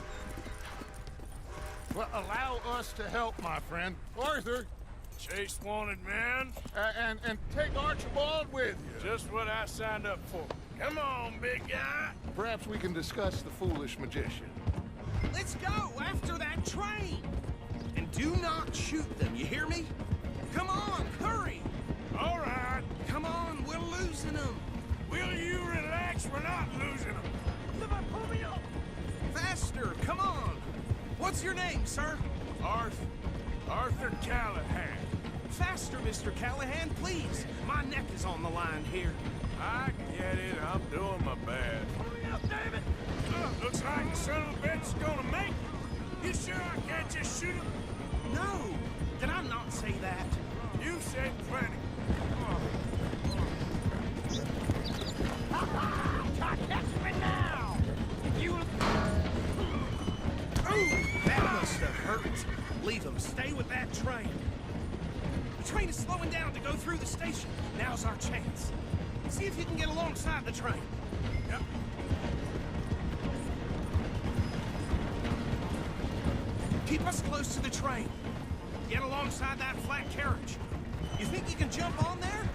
[SPEAKER 7] Well, allow us to help, my friend. Arthur,
[SPEAKER 1] Chase wanted man.
[SPEAKER 7] and take Archibald with you.
[SPEAKER 1] Just what I signed up for. Come on, big guy.
[SPEAKER 7] Perhaps we can discuss the foolish magician.
[SPEAKER 17] Let's go after that train. And do not shoot them, you hear me? Come on, hurry.
[SPEAKER 1] All right.
[SPEAKER 17] Come on, we're losing them.
[SPEAKER 1] Will you relax? We're not losing them.
[SPEAKER 17] Pull me up. Faster, come on. What's your name, sir?
[SPEAKER 1] Arthur Callahan.
[SPEAKER 17] Faster, Mr. Callahan, please. My neck is on the line here.
[SPEAKER 1] I get it. I'm doing my best.
[SPEAKER 17] Hurry up, David.
[SPEAKER 1] Looks like the son of a bitch is gonna make it. You sure I can't just shoot him?
[SPEAKER 17] No. Did I not say that?
[SPEAKER 1] You said plenty.
[SPEAKER 17] Catch me now! You... Ooh, that must have hurt. Leave them. Stay with that train. The train is slowing down to go through the station. Now's our chance. See if you can get alongside the train.
[SPEAKER 1] Yep.
[SPEAKER 17] Keep us close to the train. Get alongside that flat carriage. You think you can jump on there?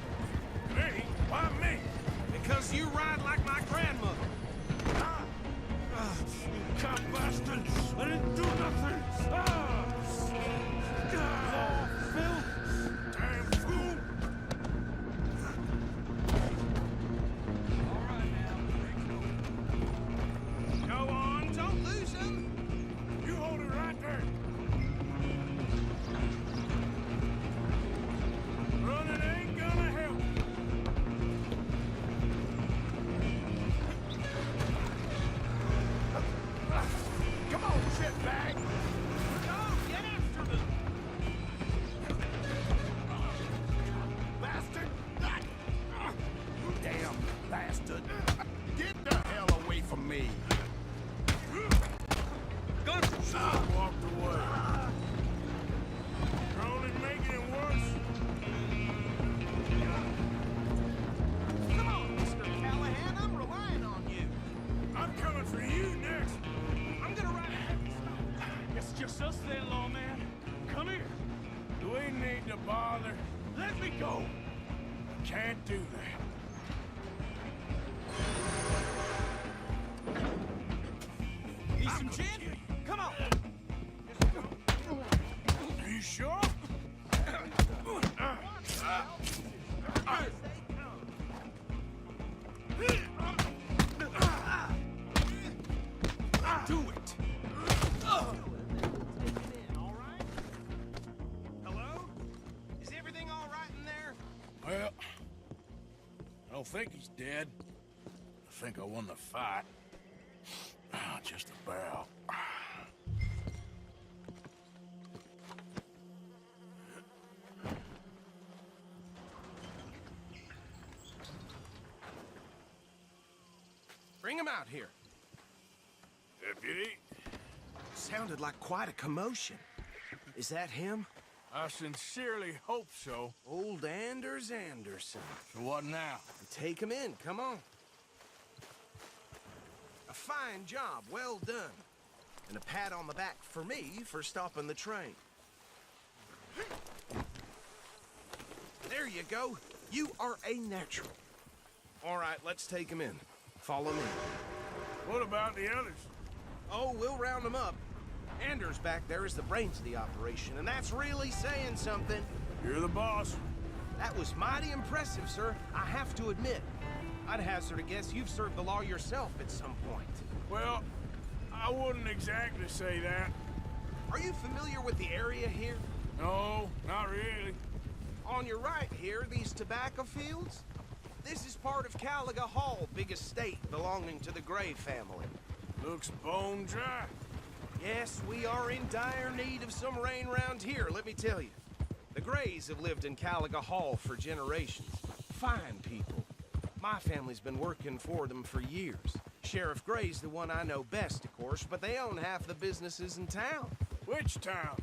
[SPEAKER 1] Me? Why me?
[SPEAKER 17] Because you ride like my grandmother.
[SPEAKER 1] You cunt bastard! I didn't do nothing!
[SPEAKER 17] Phil!
[SPEAKER 1] Damn fool!
[SPEAKER 17] Go on, don't lose him!
[SPEAKER 1] You hold it right there! Running ain't gonna help! Come on, shitbag!
[SPEAKER 17] Go, get after them!
[SPEAKER 1] Bastard!
[SPEAKER 17] Damn bastard!
[SPEAKER 1] Get the hell away from me!
[SPEAKER 17] Gun!
[SPEAKER 1] I walked away. You're only making it worse.
[SPEAKER 17] Come on, Mr. Callahan, I'm relying on you.
[SPEAKER 1] I'm coming for you next.
[SPEAKER 17] I'm gonna ride ahead.
[SPEAKER 1] It's just us then, lawman. Come here. Do we need to bother? Let me go. Can't do that.
[SPEAKER 17] Need some gin? Come on.
[SPEAKER 1] Are you sure?
[SPEAKER 17] Do it. Hello? Is everything all right in there?
[SPEAKER 1] Well, I don't think he's dead. I think I won the fight. Just about.
[SPEAKER 17] Bring him out here.
[SPEAKER 1] Deputy?
[SPEAKER 17] Sounded like quite a commotion. Is that him?
[SPEAKER 1] I sincerely hope so.
[SPEAKER 17] Old Anders Anderson.
[SPEAKER 1] So what now?
[SPEAKER 17] Take him in, come on. A fine job, well done. And a pat on the back for me for stopping the train. There you go. You are a natural. All right, let's take him in. Follow me.
[SPEAKER 1] What about the others?
[SPEAKER 17] Oh, we'll round them up. Anders back there is the brains of the operation, and that's really saying something.
[SPEAKER 1] You're the boss.
[SPEAKER 17] That was mighty impressive, sir. I have to admit. I'd hazard a guess you've served the law yourself at some point.
[SPEAKER 1] Well, I wouldn't exactly say that.
[SPEAKER 17] Are you familiar with the area here?
[SPEAKER 1] No, not really.
[SPEAKER 17] On your right here, these tobacco fields? This is part of Caliga Hall, big estate belonging to the Gray family.
[SPEAKER 1] Looks bone dry.
[SPEAKER 17] Yes, we are in dire need of some rain round here, let me tell you. The Grays have lived in Caliga Hall for generations. Fine people. My family's been working for them for years. Sheriff Gray's the one I know best, of course, but they own half the businesses in town.
[SPEAKER 1] Which town?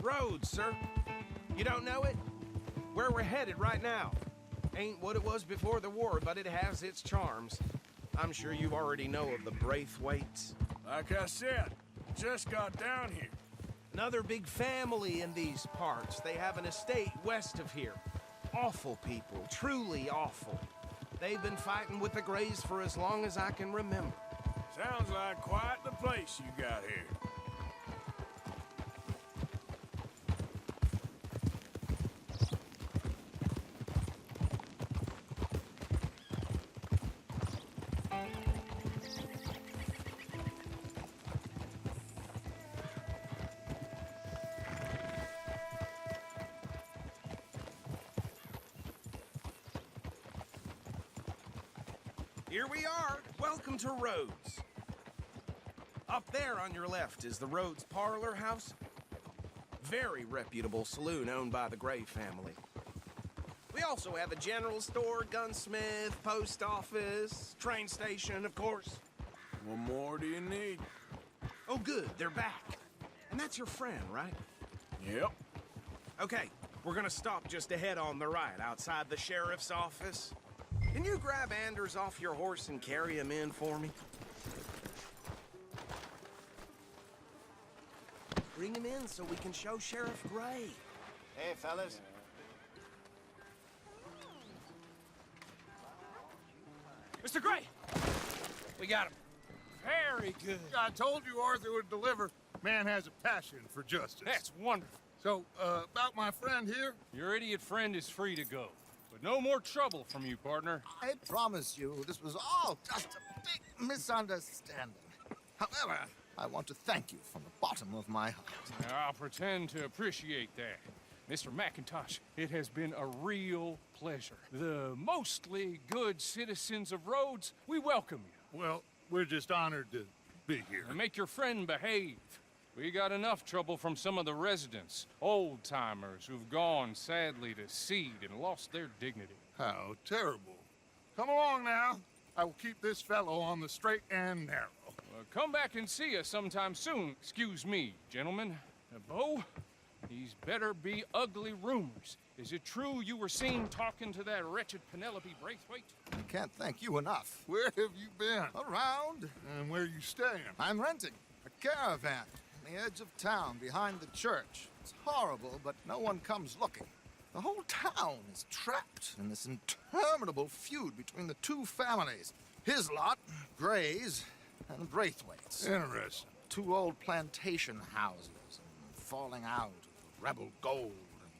[SPEAKER 17] Rhodes, sir. You don't know it? Where we're headed right now. Ain't what it was before the war, but it has its charms. I'm sure you already know of the Braithwaites.
[SPEAKER 1] Like I said, just got down here.
[SPEAKER 17] Another big family in these parts. They have an estate west of here. Awful people, truly awful. They've been fighting with the Greys for as long as I can remember.
[SPEAKER 1] Sounds like quite the place you got here.
[SPEAKER 17] Here we are. Welcome to Rhodes. Up there on your left is the Rhodes Parlor House. Very reputable saloon owned by the Gray family. We also have a general store, gunsmith, post office, train station, of course.
[SPEAKER 1] What more do you need?
[SPEAKER 17] Oh, good. They're back. And that's your friend, right?
[SPEAKER 1] Yep.
[SPEAKER 17] Okay, we're gonna stop just ahead on the right, outside the sheriff's office. Can you grab Anders off your horse and carry him in for me? Bring him in so we can show Sheriff Gray.
[SPEAKER 12] Hey, fellas.
[SPEAKER 17] Mr. Gray! We got him.
[SPEAKER 7] Very good. I told you Arthur would deliver. Man has a passion for justice.
[SPEAKER 11] That's wonderful.
[SPEAKER 7] So, about my friend here?
[SPEAKER 11] Your idiot friend is free to go. But no more trouble from you, partner.
[SPEAKER 16] I promise you, this was all just a big misunderstanding. However, I want to thank you from the bottom of my heart.
[SPEAKER 11] I'll pretend to appreciate that. Mr. McIntosh, it has been a real pleasure. The mostly good citizens of Rhodes, we welcome you.
[SPEAKER 7] Well, we're just honored to be here.
[SPEAKER 11] And make your friend behave. We got enough trouble from some of the residents, old-timers who've gone, sadly, to seed and lost their dignity.
[SPEAKER 7] How terrible. Come along now. I will keep this fellow on the straight and narrow.
[SPEAKER 11] Come back and see us sometime soon. Excuse me, gentlemen. Bo, these better be ugly rumors. Is it true you were seen talking to that wretched Penelope Braithwaite?
[SPEAKER 16] I can't thank you enough.
[SPEAKER 7] Where have you been?
[SPEAKER 16] Around.
[SPEAKER 7] And where are you staying?
[SPEAKER 16] I'm renting a caravan on the edge of town behind the church. It's horrible, but no one comes looking. The whole town is trapped in this interminable feud between the two families. His lot, Gray's, and Braithwaite's.
[SPEAKER 7] Interesting.
[SPEAKER 16] Two old plantation houses, and falling out of rebel gold,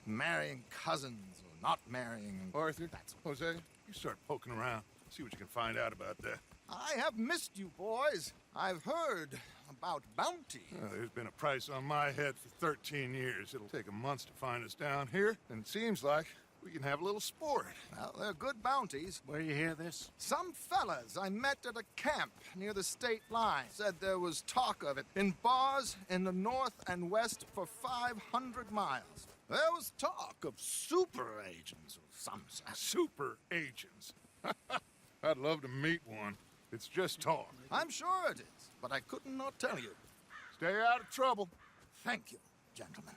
[SPEAKER 16] and marrying cousins or not marrying.
[SPEAKER 7] Arthur, Jose, you start poking around. See what you can find out about that.
[SPEAKER 16] I have missed you, boys. I've heard about bounty.
[SPEAKER 7] There's been a price on my head for 13 years. It'll take a month to find us down here, and it seems like we can have a little sport.
[SPEAKER 16] Well, they're good bounties.
[SPEAKER 7] Where you hear this?
[SPEAKER 16] Some fellas I met at a camp near the state line said there was talk of it in bars in the north and west for 500 miles. There was talk of super agents of some sort.
[SPEAKER 7] Super agents? I'd love to meet one. It's just talk.
[SPEAKER 16] I'm sure it is, but I couldn't not tell you.
[SPEAKER 7] Stay out of trouble.
[SPEAKER 16] Thank you, gentlemen.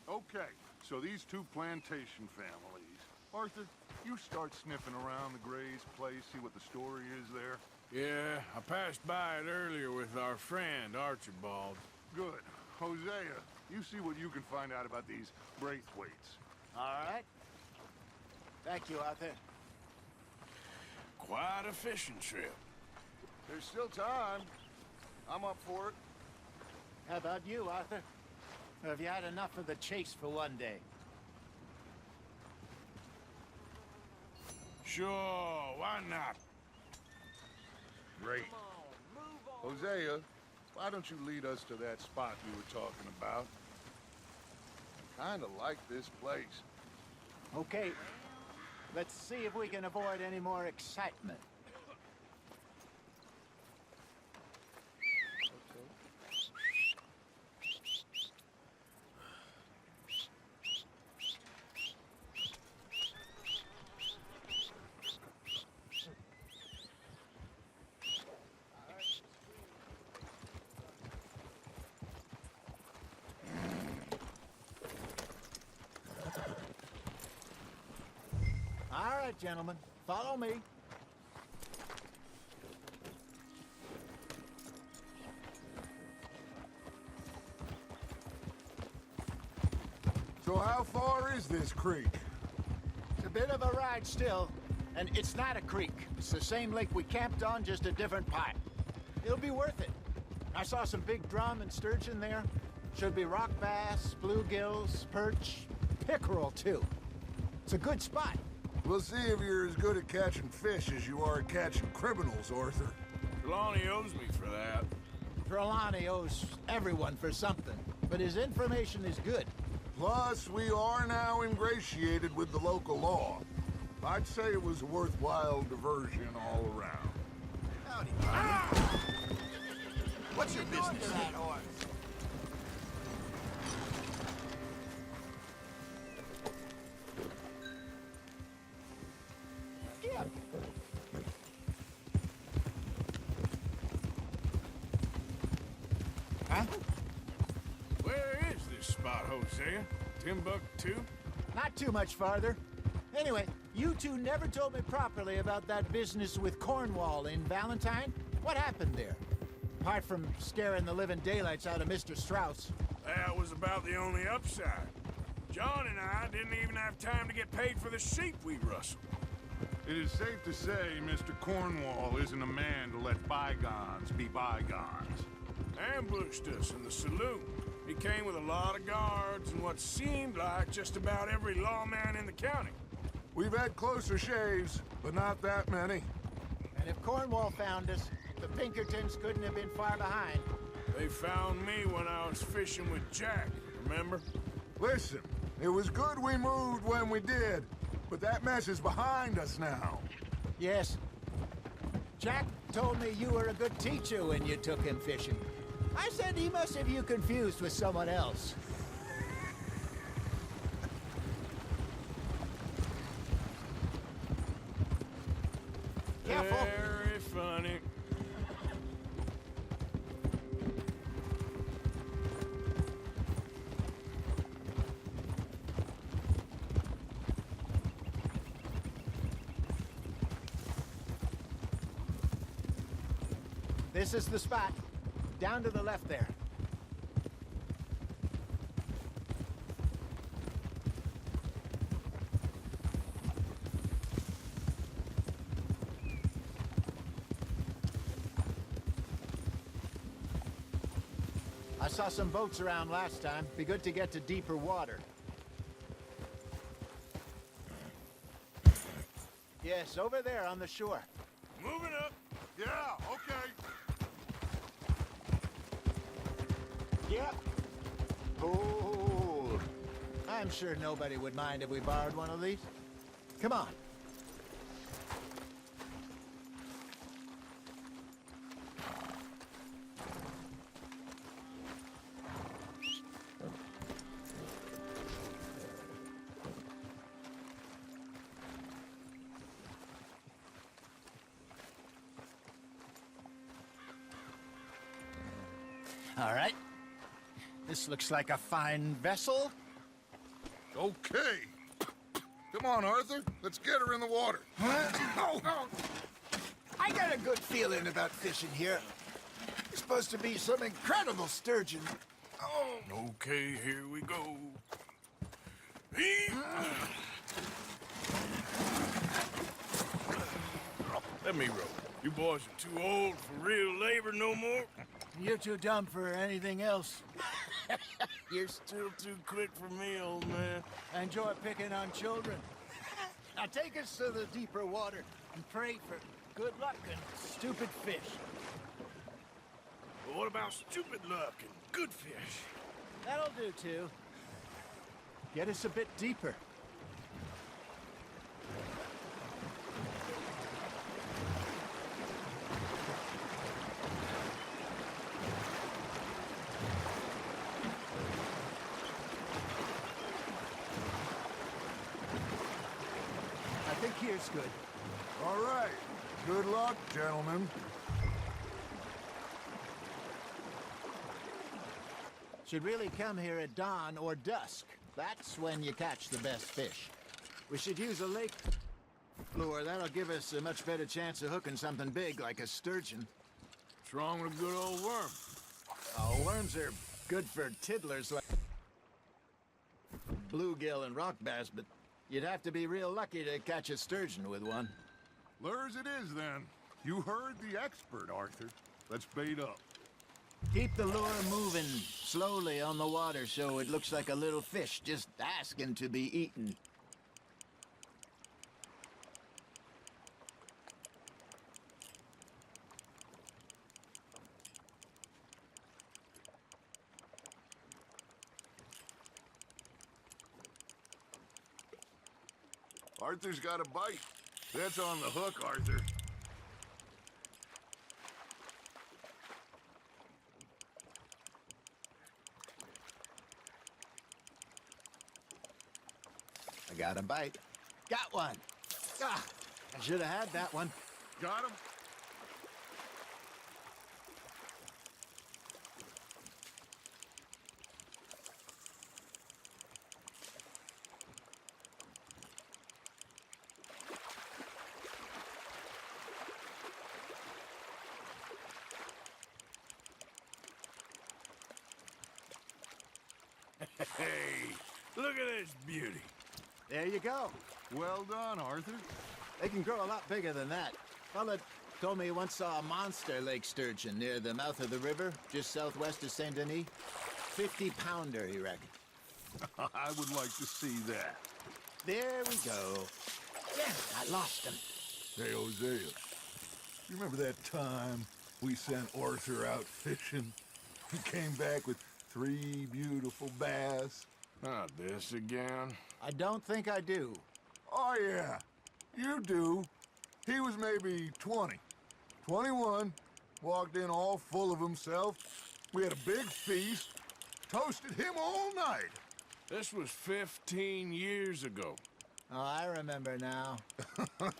[SPEAKER 7] Okay, so these two plantation families. Arthur, you start sniffing around the Gray's place, see what the story is there.
[SPEAKER 1] Yeah, I passed by it earlier with our friend, Archibald.
[SPEAKER 7] Good. Hosea, you see what you can find out about these Braithwaites.
[SPEAKER 12] All right. Thank you, Arthur.
[SPEAKER 1] Quite a fishing trip.
[SPEAKER 7] There's still time. I'm up for it.
[SPEAKER 12] How about you, Arthur? Or have you had enough of the chase for one day?
[SPEAKER 1] Sure, why not?
[SPEAKER 7] Great. Hosea, why don't you lead us to that spot you were talking about? I kinda like this place.
[SPEAKER 12] Okay. Let's see if we can avoid any more excitement. All right, gentlemen. Follow me.
[SPEAKER 7] So how far is this creek?
[SPEAKER 12] It's a bit of a ride still, and it's not a creek. It's the same lake we camped on, just a different pipe. It'll be worth it. I saw some big drum and sturgeon there. Should be rock bass, bluegills, perch, pickerel too. It's a good spot.
[SPEAKER 7] We'll see if you're as good at catching fish as you are at catching criminals, Arthur.
[SPEAKER 1] Trelawney owes me for that.
[SPEAKER 12] Trelawney owes everyone for something, but his information is good.
[SPEAKER 7] Plus, we are now ingratiated with the local law. I'd say it was a worthwhile diversion all around.
[SPEAKER 12] Howdy, buddy. What's your business? That horse? Yeah.
[SPEAKER 1] Huh? Where is this spot, Hosea? Timbuktu?
[SPEAKER 12] Not too much farther. Anyway, you two never told me properly about that business with Cornwall in Valentine. What happened there? Apart from scaring the living daylights out of Mr. Strauss.
[SPEAKER 1] That was about the only upside. John and I didn't even have time to get paid for the sheep we rustled.
[SPEAKER 7] It is safe to say Mr. Cornwall isn't a man to let bygones be bygones.
[SPEAKER 1] Ambushed us in the saloon. He came with a lot of guards and what seemed like just about every lawman in the county.
[SPEAKER 7] We've had closer shaves, but not that many.
[SPEAKER 12] And if Cornwall found us, the Pinkertons couldn't have been far behind.
[SPEAKER 1] They found me when I was fishing with Jack, remember?
[SPEAKER 7] Listen, it was good we moved when we did, but that mess is behind us now.
[SPEAKER 12] Yes. Jack told me you were a good teacher when you took him fishing. I said he must have you confused with someone else. Careful.
[SPEAKER 1] Very funny.
[SPEAKER 12] This is the spot. Down to the left there. I saw some boats around last time. Be good to get to deeper water. Yes, over there on the shore.
[SPEAKER 1] Moving up.
[SPEAKER 7] Yeah, okay.
[SPEAKER 12] Yep. Hold. I'm sure nobody would mind if we borrowed one of these. Come on. All right. This looks like a fine vessel.
[SPEAKER 7] Okay. Come on, Arthur. Let's get her in the water.
[SPEAKER 12] Oh. I got a good feeling about fishing here. It's supposed to be some incredible sturgeon. Oh.
[SPEAKER 1] Okay, here we go. Let me row. You boys are too old for real labor no more.
[SPEAKER 12] You're too dumb for anything else.
[SPEAKER 1] You're still too quick for me, old man.
[SPEAKER 12] I enjoy picking on children. Now take us to the deeper water and pray for good luck and stupid fish.
[SPEAKER 1] But what about stupid luck and good fish?
[SPEAKER 12] That'll do, too. Get us a bit deeper. I think here's good.
[SPEAKER 7] All right. Good luck, gentlemen.
[SPEAKER 12] Should really come here at dawn or dusk. That's when you catch the best fish. We should use a lake lure. That'll give us a much better chance of hooking something big like a sturgeon.
[SPEAKER 1] What's wrong with a good old worm?
[SPEAKER 12] Oh, worms are good for tiddlers like bluegill and rock bass, but you'd have to be real lucky to catch a sturgeon with one.
[SPEAKER 7] Lures it is, then. You heard the expert, Arthur. Let's bait up.
[SPEAKER 12] Keep the lure moving slowly on the water so it looks like a little fish just asking to be eaten.
[SPEAKER 7] Arthur's got a bite. That's on the hook, Arthur.
[SPEAKER 12] I got a bite. Got one. Ah, I should have had that one.
[SPEAKER 7] Got him?
[SPEAKER 1] Hey, look at this beauty.
[SPEAKER 12] There you go.
[SPEAKER 7] Well done, Arthur.
[SPEAKER 12] They can grow a lot bigger than that. Fella told me he once saw a monster lake sturgeon near the mouth of the river, just southwest of Saint Denis. 50-pounder, he reckoned.
[SPEAKER 7] I would like to see that.
[SPEAKER 12] There we go. Yeah, I lost him.
[SPEAKER 7] Hey, Hosea, you remember that time we sent Arthur out fishing? He came back with 3 beautiful bass.
[SPEAKER 1] Not this again.
[SPEAKER 12] I don't think I do.
[SPEAKER 7] Oh, yeah. You do. He was maybe 20. 21. Walked in all full of himself. We had a big feast. Toasted him all night.
[SPEAKER 1] This was 15 years ago.
[SPEAKER 12] Oh, I remember now.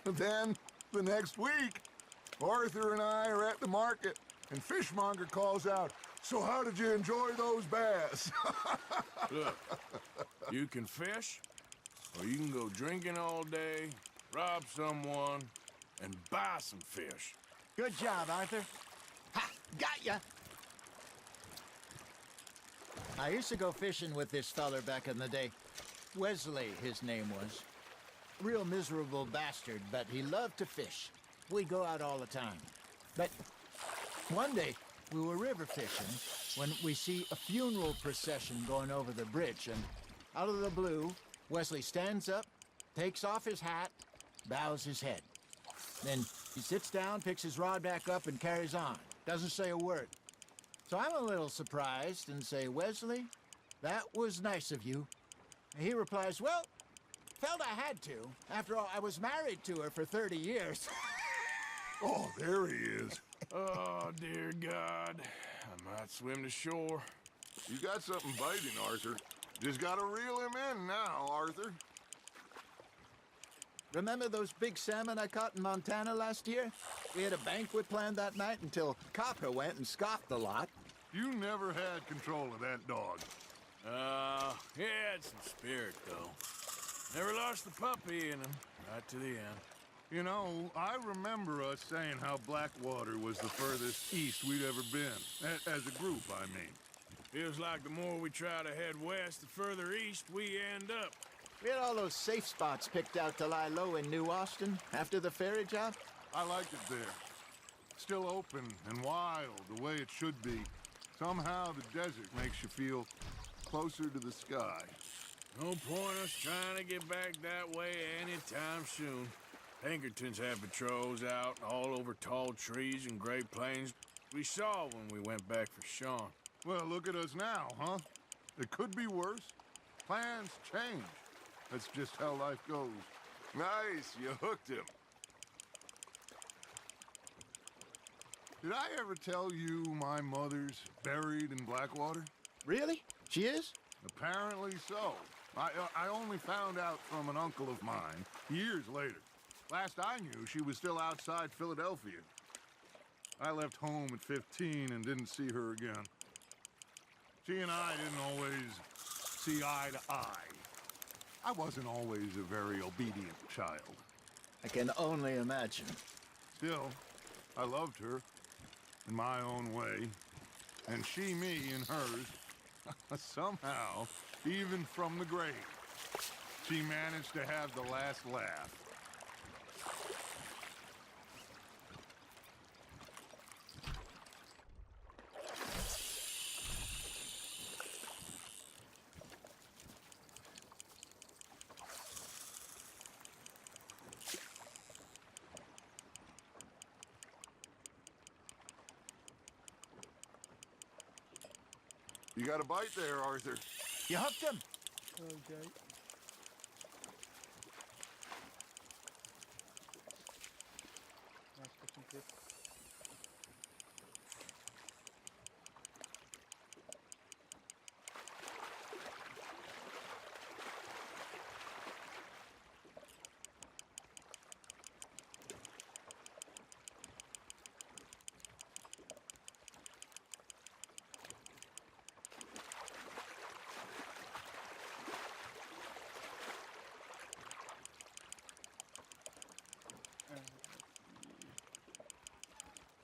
[SPEAKER 7] Then, the next week, Arthur and I are at the market, and Fishmonger calls out, "So how did you enjoy those bass?"
[SPEAKER 1] Look, you can fish, or you can go drinking all day, rob someone, and buy some fish.
[SPEAKER 12] Good job, Arthur. Ha! Got ya! I used to go fishing with this feller back in the day. Wesley, his name was. Real miserable bastard, but he loved to fish. We go out all the time. But one day, we were river fishing when we see a funeral procession going over the bridge, and out of the blue, Wesley stands up, takes off his hat, bows his head. Then he sits down, picks his rod back up, and carries on. Doesn't say a word. So I'm a little surprised and say, "Wesley, that was nice of you." And he replies, "Well, felt I had to. After all, I was married to her for 30 years.
[SPEAKER 7] Oh, there he is.
[SPEAKER 1] Oh, dear God. I might swim to shore.
[SPEAKER 7] You got something biting, Arthur. Just gotta reel him in now, Arthur.
[SPEAKER 12] Remember those big salmon I caught in Montana last year? We had a banquet planned that night until Copper went and scoffed the lot.
[SPEAKER 7] You never had control of that dog.
[SPEAKER 1] He had some spirit, though. Never lost the puppy in him, right to the end.
[SPEAKER 7] You know, I remember us saying how Blackwater was the furthest east we'd ever been. As a group, I mean.
[SPEAKER 1] Feels like the more we try to head west, the further east we end up.
[SPEAKER 12] We had all those safe spots picked out to lie low in New Austin after the ferry job.
[SPEAKER 7] I liked it there. Still open and wild, the way it should be. Somehow the desert makes you feel closer to the sky.
[SPEAKER 1] No point us trying to get back that way anytime soon. Pinkertons had patrols out all over tall trees and Great Plains. We saw when we went back for Sean.
[SPEAKER 7] Well, look at us now, huh? It could be worse. Plans change. That's just how life goes. Nice, you hooked him. Did I ever tell you my mother's buried in Blackwater?
[SPEAKER 12] Really? She is?
[SPEAKER 7] Apparently so. I only found out from an uncle of mine years later. Last I knew, she was still outside Philadelphia. I left home at 15 and didn't see her again. She and I didn't always see eye to eye. I wasn't always a very obedient child.
[SPEAKER 12] I can only imagine.
[SPEAKER 7] Still, I loved her in my own way, and she me in hers. Somehow, even from the grave, she managed to have the last laugh. You got a bite there, Arthur.
[SPEAKER 12] You hooked him.
[SPEAKER 6] Okay.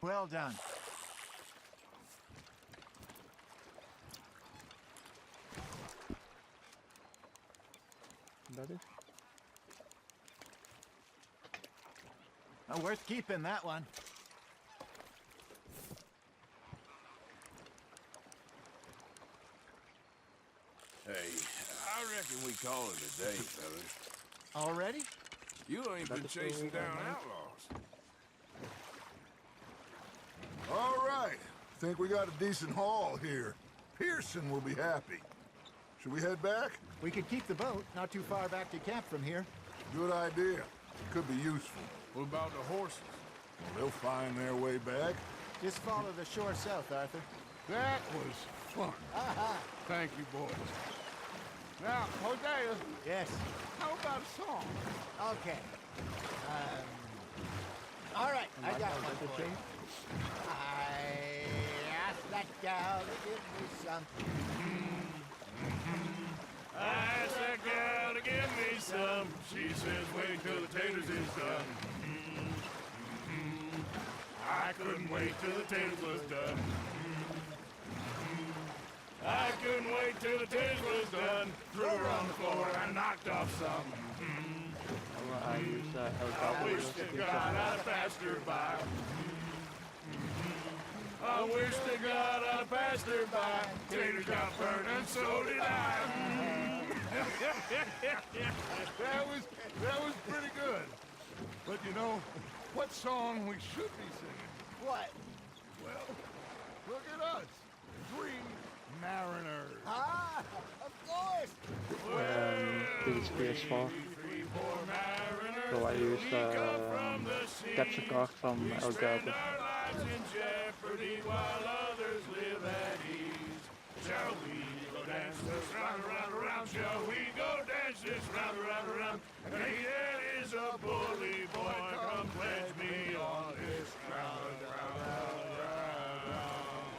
[SPEAKER 12] Well done.
[SPEAKER 6] Dat is.
[SPEAKER 12] Oh, worth keeping, that one.
[SPEAKER 1] Hey, I reckon we call it a day, fellas.
[SPEAKER 12] Already?
[SPEAKER 1] You ain't been chasing down outlaws.
[SPEAKER 7] All right. Think we got a decent haul here. Pearson will be happy. Should we head back?
[SPEAKER 12] We could keep the boat not too far back to camp from here.
[SPEAKER 7] Good idea. Could be useful.
[SPEAKER 1] What about the horses?
[SPEAKER 7] Well, they'll find their way back.
[SPEAKER 12] Just follow the shore south, Arthur.
[SPEAKER 7] That was fun. Thank you, boys. Now, Hosea.
[SPEAKER 12] Yes.
[SPEAKER 7] How about a song?
[SPEAKER 12] Okay. All right, I got one for you. I asked that gal to give me some.
[SPEAKER 1] I asked that gal to give me some. She says, wait till the taters is done. I couldn't wait till the taters was done. I couldn't wait till the taters was done. Threw her on the floor and knocked off some. I wish to God I'd passed her by. I wish to God I'd passed her by. Taters got burned and so did I.
[SPEAKER 7] That was pretty good. But you know, what song we should be singing?
[SPEAKER 12] What?
[SPEAKER 7] Well, look at us. Three mariners.
[SPEAKER 12] Ah, of course.
[SPEAKER 6] Dit is PS4. Zo hij is capturekracht van elke auto.
[SPEAKER 1] Shall we go dance this round, around, around? Shall we go dance this round, around, around? And that is a bully boy. Come pledge me on this round, round, round, round.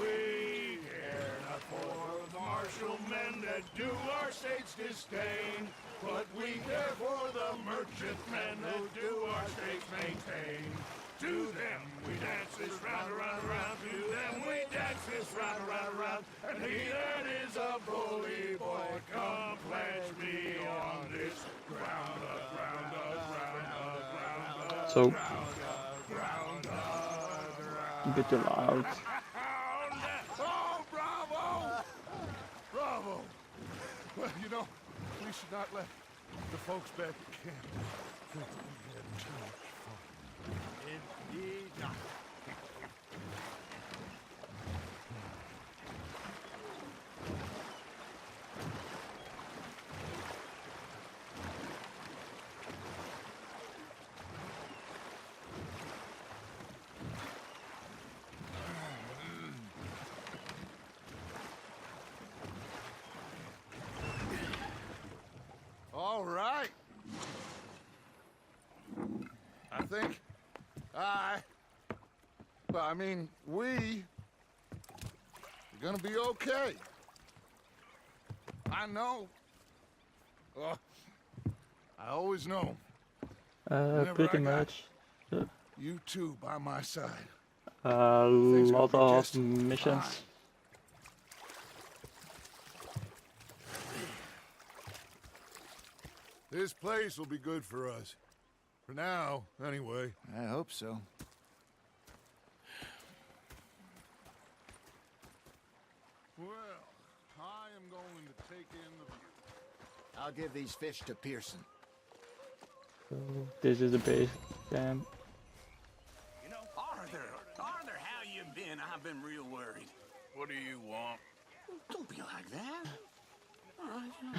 [SPEAKER 1] We care not for the martial men that do our state's disdain, but we care for the merchant men that do our states maintain. To them we dance this round, around, around. To them we dance this round, around, around. And he that is a bully boy, come pledge me on this ground up, ground up, ground up, ground up,
[SPEAKER 6] Zo.
[SPEAKER 1] ground up,
[SPEAKER 6] Een beetje loud.
[SPEAKER 7] Oh, bravo! Bravo! Well, you know, we should not let the folks back at camp think that we had too much fun.
[SPEAKER 12] Indeed not.
[SPEAKER 7] All right. I think we're gonna be okay. I know. I always know
[SPEAKER 18] Pretty much.
[SPEAKER 7] You two by my side.
[SPEAKER 18] A lot of missions.
[SPEAKER 7] This place will be good for us. For now, anyway.
[SPEAKER 16] I hope so.
[SPEAKER 7] Well, I am going to take in the view.
[SPEAKER 12] I'll give these fish to Pearson.
[SPEAKER 18] So this is the base camp.
[SPEAKER 19] You know, Arthur, how you been? I've been real worried.
[SPEAKER 1] What do you want?
[SPEAKER 19] Don't be like that. All right, you know,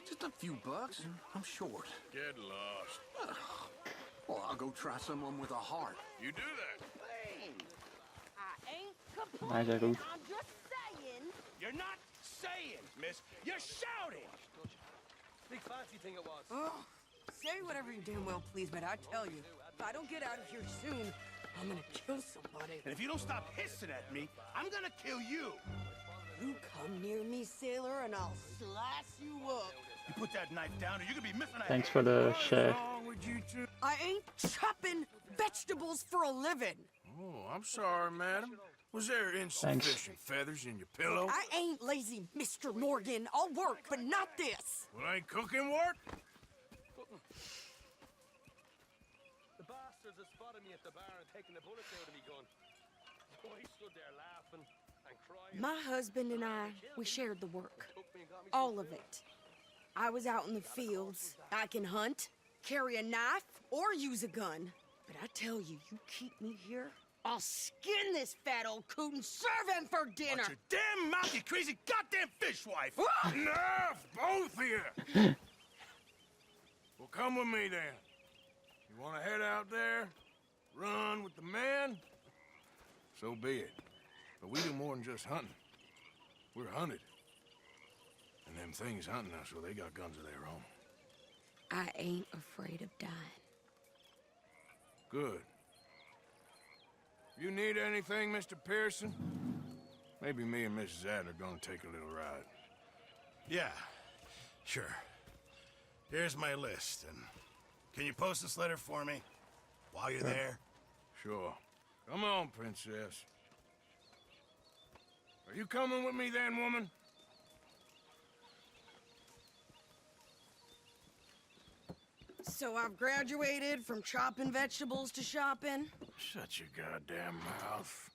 [SPEAKER 19] just a few bucks. I'm short.
[SPEAKER 1] Get lost.
[SPEAKER 19] Well, I'll go try someone with a heart.
[SPEAKER 1] You do that.
[SPEAKER 14] I ain't complaining.
[SPEAKER 18] Nice, I go.
[SPEAKER 14] I'm just saying.
[SPEAKER 17] You're not saying, miss. You're shouting.
[SPEAKER 6] Big fancy thing it was.
[SPEAKER 13] Oh, say whatever you damn well please, but I tell you, if I don't get out of here soon, I'm gonna kill somebody.
[SPEAKER 19] And if you don't stop hissing at me, I'm gonna kill you.
[SPEAKER 13] You come near me, sailor, and I'll slice you up.
[SPEAKER 19] You put that knife down or you're gonna be missing a
[SPEAKER 18] Thanks
[SPEAKER 19] hand.
[SPEAKER 18] for the share.
[SPEAKER 1] What's wrong with you two?
[SPEAKER 13] I ain't chopping vegetables for a living.
[SPEAKER 1] Oh, I'm sorry, madam. Was there insufficient feathers in your pillow?
[SPEAKER 13] I ain't lazy, Mr. Morgan. I'll work, but not this.
[SPEAKER 1] Well, ain't cooking work?
[SPEAKER 6] The bastards have spotted me at the bar and taken the bullets out of me gun. Oh, I stood there laughing and crying.
[SPEAKER 13] My husband and I, we shared the work. All of it. I was out in the fields. I can hunt, carry a knife, or use a gun. But I tell you, you keep me here, I'll skin this fat old coot and serve him for dinner.
[SPEAKER 19] Watch your damn mouth, you crazy goddamn fishwife.
[SPEAKER 1] Enough, both of you. Well, come with me then. You want to head out there, run with the men? So be it. But we do more than just hunting. We're hunted. And them things hunting us, well, they got guns of their own.
[SPEAKER 13] I ain't afraid of dying.
[SPEAKER 1] Good. You need anything, Mr. Pearson? Maybe me and Mrs. Adler are gonna take a little ride.
[SPEAKER 19] Yeah, sure. Here's my list, and can you post this letter for me while you're there?
[SPEAKER 1] Sure. Come on, princess. Are you coming with me then, woman?
[SPEAKER 13] So I've graduated from chopping vegetables to shopping.
[SPEAKER 1] Shut your goddamn mouth.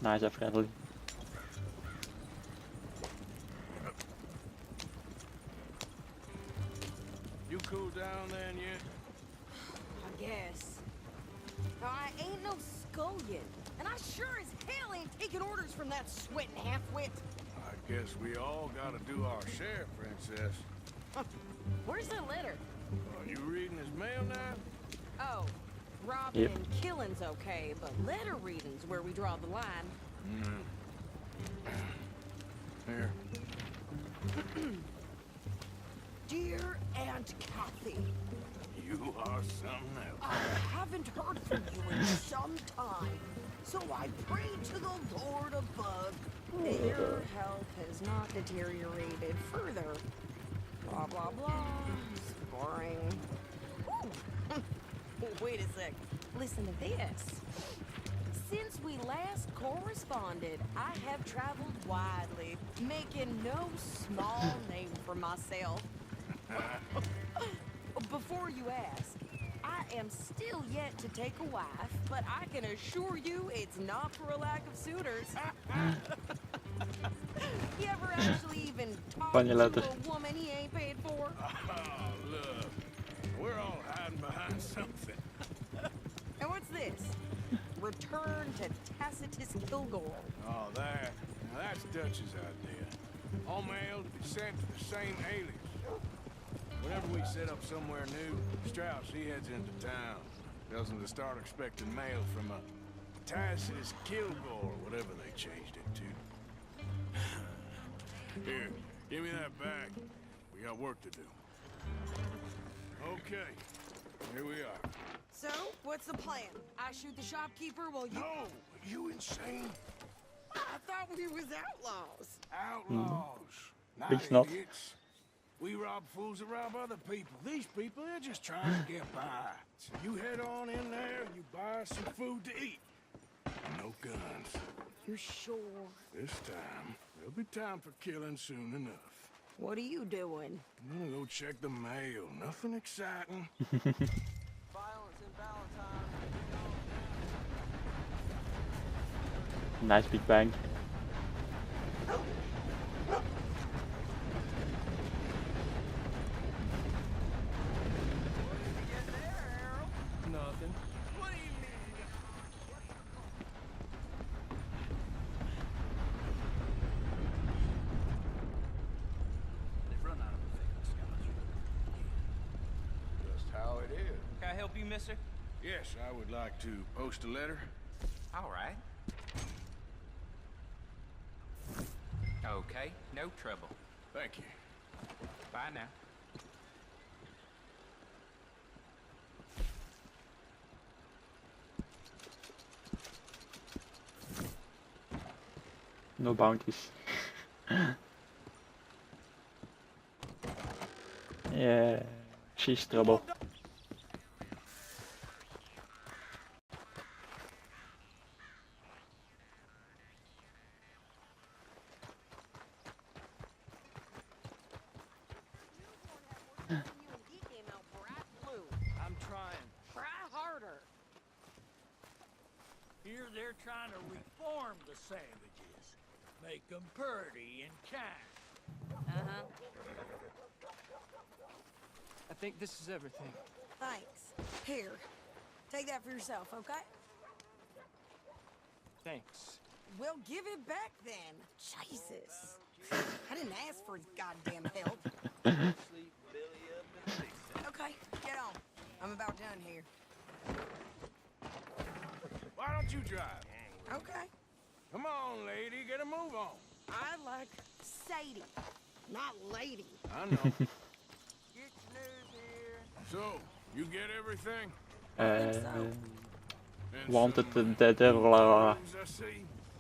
[SPEAKER 18] Nice and friendly.
[SPEAKER 1] You cool down then yet?
[SPEAKER 13] I guess. Now, I ain't no scullion, and I sure as hell ain't taking orders from that sweating half-wit.
[SPEAKER 1] I guess we all gotta do our share, princess.
[SPEAKER 13] Where's the letter?
[SPEAKER 1] Are you reading his mail now?
[SPEAKER 13] Oh, robbing and killing's okay, but letter reading's where we draw the line.
[SPEAKER 1] Here.
[SPEAKER 13] Dear Aunt Kathy,
[SPEAKER 1] You are something else.
[SPEAKER 13] I haven't heard from you in some time, so I pray to the Lord above that your health has not deteriorated further. Blah, blah, blah. It's boring. Ooh. Wait a sec. Listen to this. Since we last corresponded, I have traveled widely, making no small name for myself. Before you ask, I am still yet to take a wife, but I can assure you it's not for a lack of suitors. You ever actually even talk to a woman he ain't paid for?
[SPEAKER 1] Oh, look. We're all hiding behind something.
[SPEAKER 13] And what's this? Return to Tacitus Kilgore.
[SPEAKER 1] Oh, there. Now that's Dutch's idea. All mail to be sent to the same alias. Whenever we set up somewhere new, Strauss, he heads into town. Tells them to start expecting mail from a Tacitus Kilgore, whatever they changed it to. Here, give me that bag. We got work to do. Okay, here we are.
[SPEAKER 13] So, what's the plan? I shoot the shopkeeper while you...
[SPEAKER 1] No! Are you insane?
[SPEAKER 13] I thought we was outlaws.
[SPEAKER 1] Outlaws. Not
[SPEAKER 18] It's not.
[SPEAKER 1] idiots. We rob fools that rob other people. These people, they're just trying to get by. So you head on in there and you buy some food to eat. No guns.
[SPEAKER 13] You're sure?
[SPEAKER 1] This time, there'll be time for killing soon enough.
[SPEAKER 13] What are you doing?
[SPEAKER 1] I'm gonna go check the mail. Nothing exciting.
[SPEAKER 18] Nice big bang.
[SPEAKER 17] Nothing.
[SPEAKER 2] What do you mean?
[SPEAKER 12] They've run out of the famous scotch.
[SPEAKER 1] Just how it is.
[SPEAKER 5] Can I help you, mister?
[SPEAKER 1] Yes, I would like to post a letter.
[SPEAKER 5] All right. Okay, no trouble.
[SPEAKER 1] Thank you.
[SPEAKER 5] Bye now.
[SPEAKER 18] No bounties. Yeah, she's trouble.
[SPEAKER 12] I'm trying.
[SPEAKER 13] Try harder.
[SPEAKER 12] Here they're trying to reform the savages. Make them purty and kind.
[SPEAKER 13] Uh-huh.
[SPEAKER 17] I think this is everything.
[SPEAKER 13] Thanks. Here. Take that for yourself, okay?
[SPEAKER 17] Thanks.
[SPEAKER 13] Well, give it back then. Jesus. I didn't ask for his goddamn help. Okay, get on. I'm about done here.
[SPEAKER 1] Why don't you drive?
[SPEAKER 13] Okay.
[SPEAKER 1] Come on, lady, get a move on.
[SPEAKER 13] I like Sadie, not lady.
[SPEAKER 1] I know. So, you get everything?
[SPEAKER 18] Wanted the dead. Blah.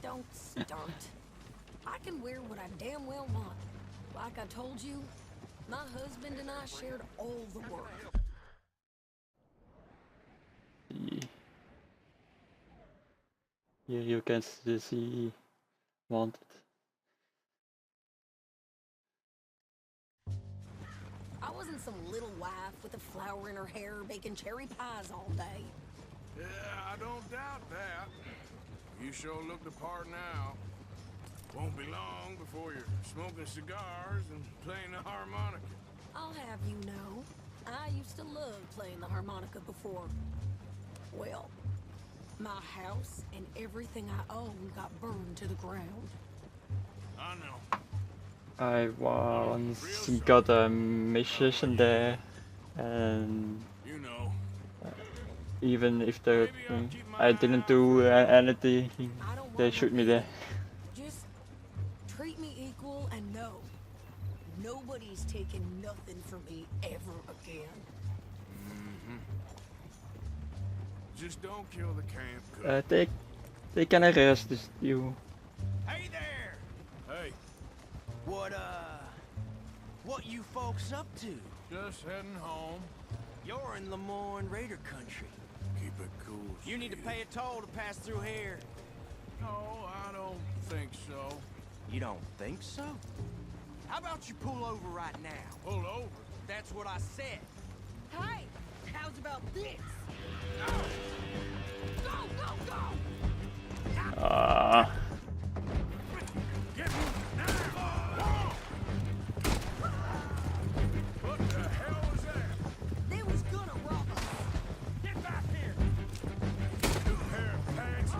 [SPEAKER 13] Don't start. I can wear what I damn well want. Like I told you, my husband and I shared all the work.
[SPEAKER 18] Here you can see wanted.
[SPEAKER 13] I wasn't some little wife with a flower in her hair baking cherry pies all day.
[SPEAKER 1] Yeah, I don't doubt that. You sure look the part now. Won't be long before you're smoking cigars and playing the harmonica.
[SPEAKER 13] I'll have you know, I used to love playing the harmonica before. Well, my house and everything I own got burned to the ground.
[SPEAKER 1] I know.
[SPEAKER 18] I once got a mission there, and
[SPEAKER 1] you know,
[SPEAKER 18] even if I didn't do anything, they shoot me there.
[SPEAKER 13] Just treat me equal and know nobody's taking nothing from me ever again.
[SPEAKER 1] Just don't kill the camp cook.
[SPEAKER 18] They can arrest you.
[SPEAKER 17] Hey there!
[SPEAKER 1] Hey.
[SPEAKER 17] What you folks up to?
[SPEAKER 1] Just heading home.
[SPEAKER 17] You're in Lemoyne Raider country.
[SPEAKER 1] Keep it cool.
[SPEAKER 17] You need to pay a toll to pass through here.
[SPEAKER 1] No, I don't think so.
[SPEAKER 17] You don't think so? How about you pull over right now?
[SPEAKER 1] Pull over?
[SPEAKER 17] That's what I said.
[SPEAKER 13] Hey, how's about this? Go, go, go!
[SPEAKER 1] Get moving now! What the hell was that?
[SPEAKER 13] They was gonna rob us.
[SPEAKER 1] Get back here! New pair of pants.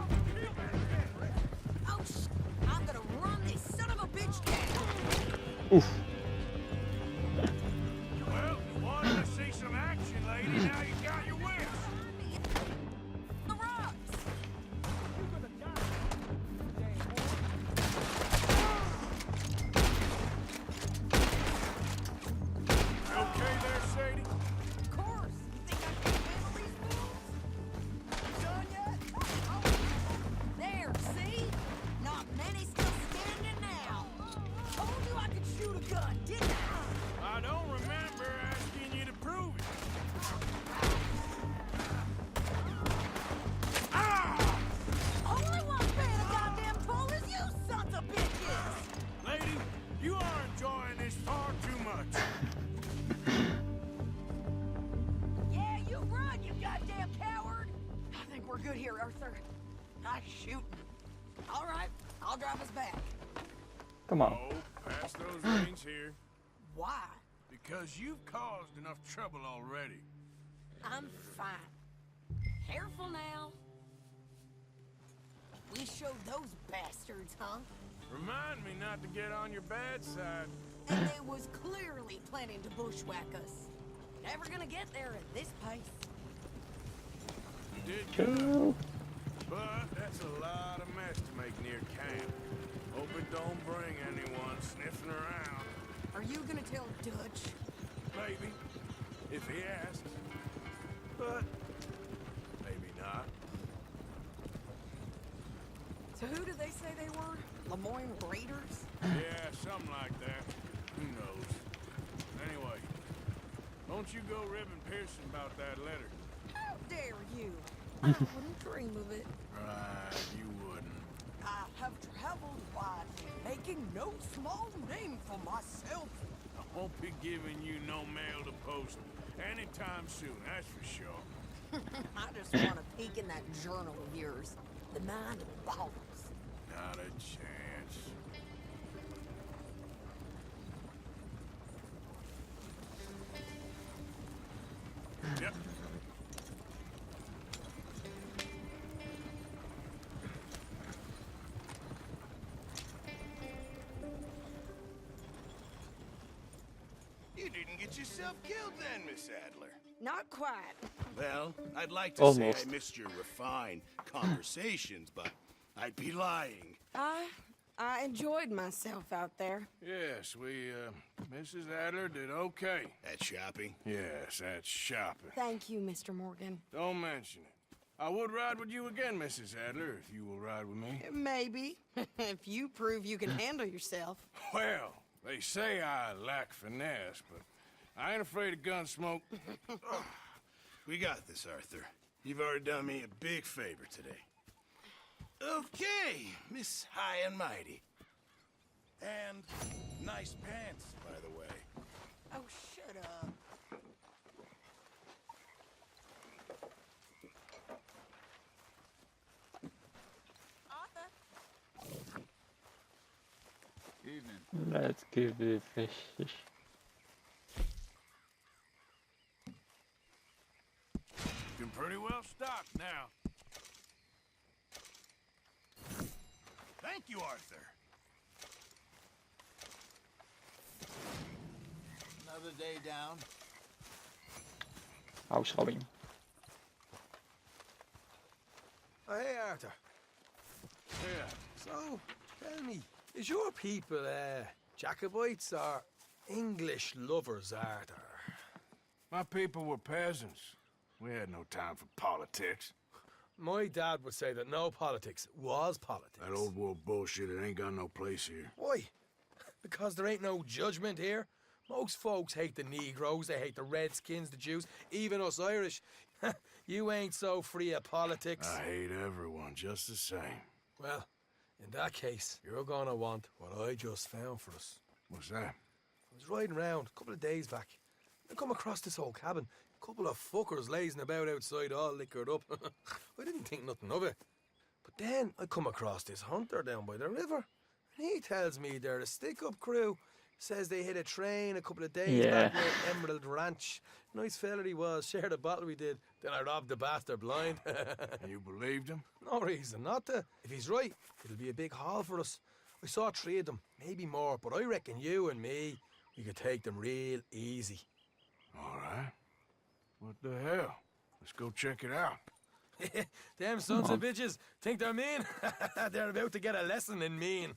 [SPEAKER 13] Oh, I'm gonna run this son of a bitch down.
[SPEAKER 18] Oof.
[SPEAKER 1] Well, you wanted to see some action, lady. Now you got your wish.
[SPEAKER 13] The rocks.
[SPEAKER 1] You're gonna die. You okay there, Sadie?
[SPEAKER 13] Of course. You think I can handle these fools? You done yet? Oh. There, see? Not many still standing now. Told you I could shoot a gun. Here, Arthur. Nice shooting. All right, I'll drive us back.
[SPEAKER 18] Come on.
[SPEAKER 1] Oh, pass those reins here.
[SPEAKER 13] Why?
[SPEAKER 1] Because you've caused enough trouble already.
[SPEAKER 13] I'm fine. Careful now. We showed those bastards, huh?
[SPEAKER 1] Remind me not to get on your bad side.
[SPEAKER 13] And they was clearly planning to bushwhack us. Never gonna get there at this pace.
[SPEAKER 1] Did good. But that's a lot of mess to make near camp. Hope it don't bring anyone sniffing around.
[SPEAKER 13] Are you gonna tell Dutch?
[SPEAKER 1] Maybe, if he asks. But maybe not.
[SPEAKER 13] So who did they say they were? Lemoyne Raiders?
[SPEAKER 1] Yeah, something like that. Who knows? Anyway, don't you go ribbing Pearson about that letter.
[SPEAKER 13] How dare you? I wouldn't dream of it.
[SPEAKER 1] Right, you wouldn't.
[SPEAKER 13] I have traveled widely, making no small name for myself.
[SPEAKER 1] I won't be giving you no mail to post anytime soon, that's for sure.
[SPEAKER 13] I just want to peek in that journal of yours. The mind of balls.
[SPEAKER 1] Not a chance. Yep.
[SPEAKER 19] You didn't get yourself killed then, Miss Adler.
[SPEAKER 13] Not quite.
[SPEAKER 19] Well, I'd like to
[SPEAKER 18] Almost.
[SPEAKER 19] say I missed your refined conversations, but I'd be lying.
[SPEAKER 13] I enjoyed myself out there.
[SPEAKER 1] Yes, Mrs. Adler did okay.
[SPEAKER 19] At shopping?
[SPEAKER 1] Yes, that's shopping.
[SPEAKER 13] Thank you, Mr. Morgan.
[SPEAKER 1] Don't mention it. I would ride with you again, Mrs. Adler, if you will ride with me.
[SPEAKER 13] Maybe. If you prove you can handle yourself.
[SPEAKER 1] Well, they say I lack finesse, but I ain't afraid of gun smoke.
[SPEAKER 19] We got this, Arthur. You've already done me a big favor today. Okay, Miss High and Mighty. And nice pants, by the way.
[SPEAKER 13] Oh, shut up.
[SPEAKER 3] Evening.
[SPEAKER 18] Let's give it a fish.
[SPEAKER 1] Been pretty well stocked now.
[SPEAKER 19] Thank you, Arthur.
[SPEAKER 16] Another day down.
[SPEAKER 18] Huishouding.
[SPEAKER 17] Oh, hey, Arthur.
[SPEAKER 1] Yeah.
[SPEAKER 17] So, tell me, is your people, Jacobites or English lovers, Arthur?
[SPEAKER 1] My people were peasants. We had no time for politics.
[SPEAKER 17] My dad would say that no politics was politics.
[SPEAKER 1] That old world bullshit, it ain't got no place here.
[SPEAKER 17] Why? Because there ain't no judgment here. Most folks hate the Negroes, they hate the Redskins, the Jews, even us Irish. You ain't so free of politics.
[SPEAKER 1] I hate everyone just the same.
[SPEAKER 17] Well, in that case, you're gonna want what I just found for us.
[SPEAKER 1] What's that?
[SPEAKER 17] I was riding around a couple of days back. I come across this old cabin. A couple of fuckers lazing about outside all liquored up. I didn't think nothing of it. But then I come across this hunter down by the river. And he tells me they're a stick-up crew. Says they hit a train a couple of days back near Emerald Ranch. Nice fella he was. Shared a bottle we did. Then I robbed the bastard blind.
[SPEAKER 1] You believed him?
[SPEAKER 17] No reason not to. If he's right, it'll be a big haul for us. I saw 3 of them, maybe more, but I reckon you and me, we could take them real easy.
[SPEAKER 1] All right. What the hell? Let's go check it out.
[SPEAKER 17] Them sons of bitches think they're mean. They're about to get a lesson in mean.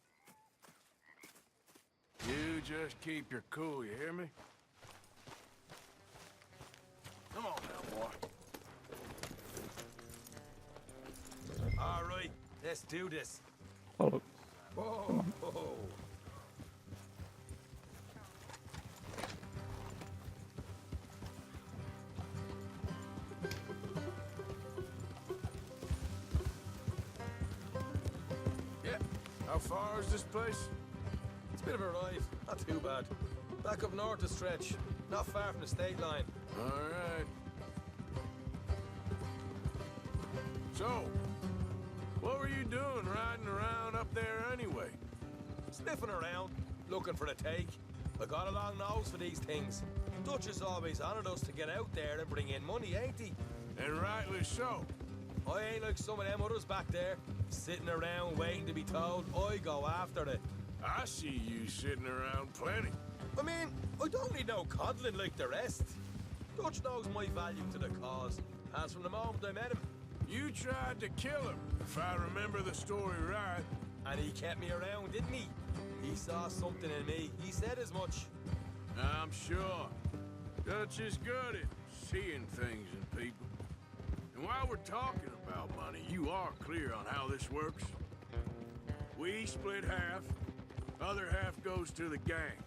[SPEAKER 1] You just keep your cool, you hear me? Come on now, boy.
[SPEAKER 17] All right, let's do this.
[SPEAKER 18] Oh.
[SPEAKER 17] Whoa, whoa.
[SPEAKER 1] Yeah. How far is this place?
[SPEAKER 17] It's a bit of a ride, not too bad. Back up north a stretch, not far from the state line.
[SPEAKER 1] All right. So, what were you doing riding around up there anyway?
[SPEAKER 20] Sniffing around, looking for a take. I got a long nose for these things. Dutch has always honored us to get out there and bring in money, ain't he?
[SPEAKER 1] And rightly so.
[SPEAKER 20] I ain't like some of them others back there, sitting around waiting to be told. I go after it.
[SPEAKER 1] I see you sitting around plenty.
[SPEAKER 20] I mean, I don't need no coddling like the rest. Dutch knows my value to the cause, as from the moment I met him.
[SPEAKER 1] You tried to kill him, if I remember the story right.
[SPEAKER 20] And he kept me around, didn't he? He saw something in me. He said as much.
[SPEAKER 1] I'm sure. Dutch is good at seeing things in people. And while we're talking about money, you are clear on how this works? We split half, other half goes to the gang.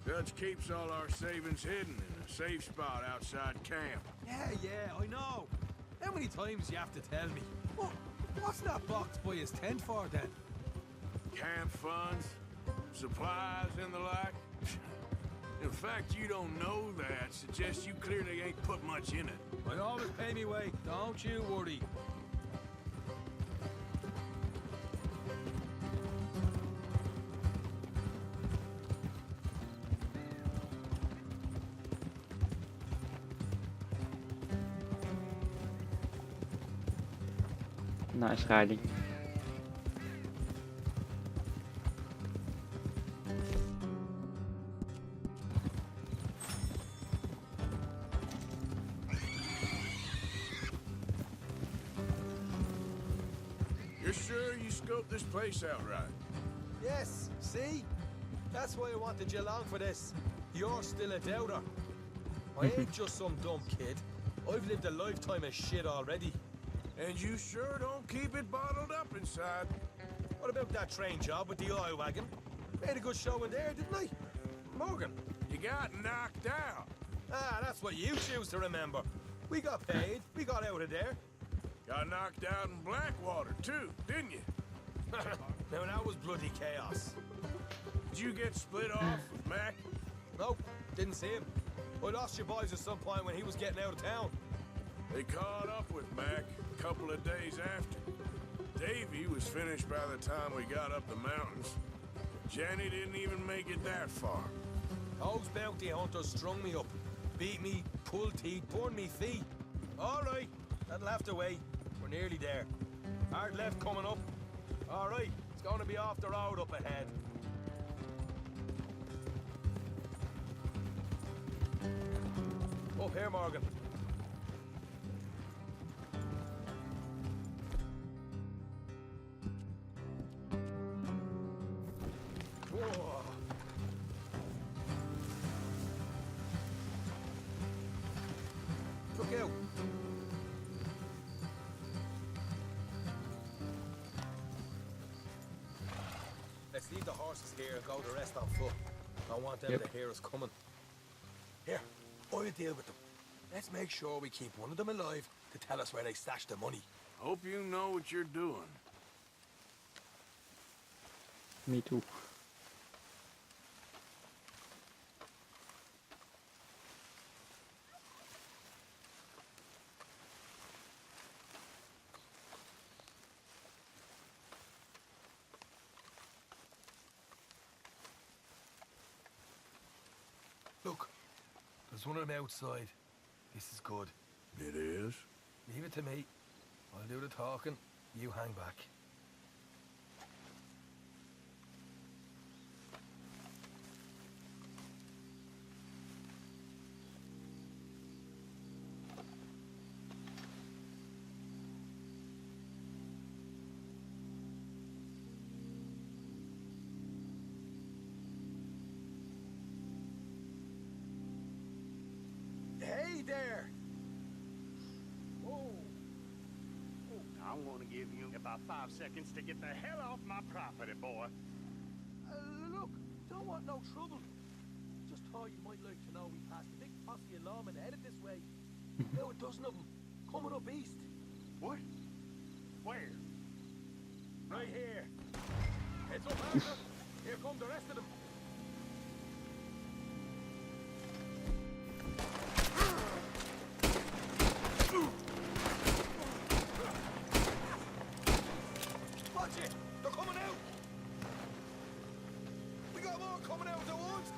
[SPEAKER 1] Dutch keeps all our savings hidden in a safe spot outside camp.
[SPEAKER 21] Yeah, I know. How many times you have to tell me? What's that box by his tent for, then?
[SPEAKER 1] Camp funds, supplies, and the like. In fact, you don't know that suggests you clearly ain't put much in it.
[SPEAKER 21] I always pay me way, don't you worry.
[SPEAKER 18] Nice riding.
[SPEAKER 1] You're sure you scoped this place out right?
[SPEAKER 20] Yes, see? That's why I wanted you along for this. You're still a doubter. I ain't just some dumb kid. I've lived a lifetime of shit already.
[SPEAKER 1] And you sure don't keep it bottled up inside.
[SPEAKER 20] What about that train job with the oil wagon? Made a good show in there, didn't I? Morgan.
[SPEAKER 1] You got knocked out.
[SPEAKER 20] Ah, that's what you choose to remember. We got paid. We got out of there.
[SPEAKER 1] Got knocked out in Blackwater, too, didn't you?
[SPEAKER 20] Now, that was bloody chaos.
[SPEAKER 1] Did you get split off with Mac?
[SPEAKER 20] Nope, didn't see him. I lost your boys at some point when he was getting out of town.
[SPEAKER 1] They caught up with Mac a couple of days after. Davy was finished by the time we got up the mountains. Jenny didn't even make it that far.
[SPEAKER 20] Those bounty hunters strung me up. Beat me, pulled teeth, burned me feet. All right, that'll have to wait. We're nearly there. Hard left coming up. All right, it's going to be off the road up ahead. Up here, Morgan. Whoa. Look out. Let's leave the horses here and go the rest on foot. I want them to hear us coming. Here, I'll deal with them. Let's make sure we keep one of them alive to tell us where they stashed the money.
[SPEAKER 1] Hope you know what you're doing.
[SPEAKER 18] Me too.
[SPEAKER 20] Look, there's one of them outside. This is good.
[SPEAKER 1] It is?
[SPEAKER 20] Leave it to me. I'll do the talking. You hang back. Hey there!
[SPEAKER 6] I'm gonna give you about 5 seconds to get the hell off my property, boy.
[SPEAKER 20] Look, don't want no trouble. Just thought you might like to know we passed a big posse of lawmen headed this way. Now a dozen of them, coming up east.
[SPEAKER 6] What? Where?
[SPEAKER 20] Right here. Heads up, Arthur. Here come the rest of them. coming out of the woods.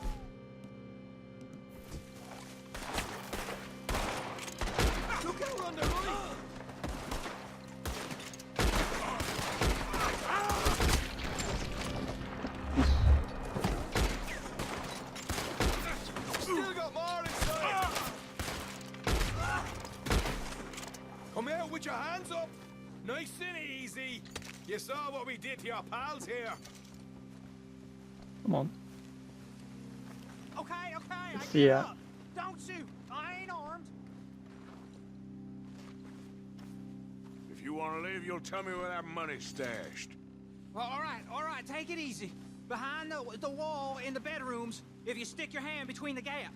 [SPEAKER 20] Look out on the right. Still got more inside. Come out with your hands up. Nice and easy. You saw what we did to your pals here.
[SPEAKER 18] Come on.
[SPEAKER 4] Okay, I
[SPEAKER 18] See
[SPEAKER 4] get
[SPEAKER 18] ya.
[SPEAKER 4] up. Don't shoot. I ain't armed.
[SPEAKER 1] If you want to leave, you'll tell me where that money's stashed.
[SPEAKER 4] Well, all right, take it easy. Behind the wall in the bedrooms, if you stick your hand between the gap.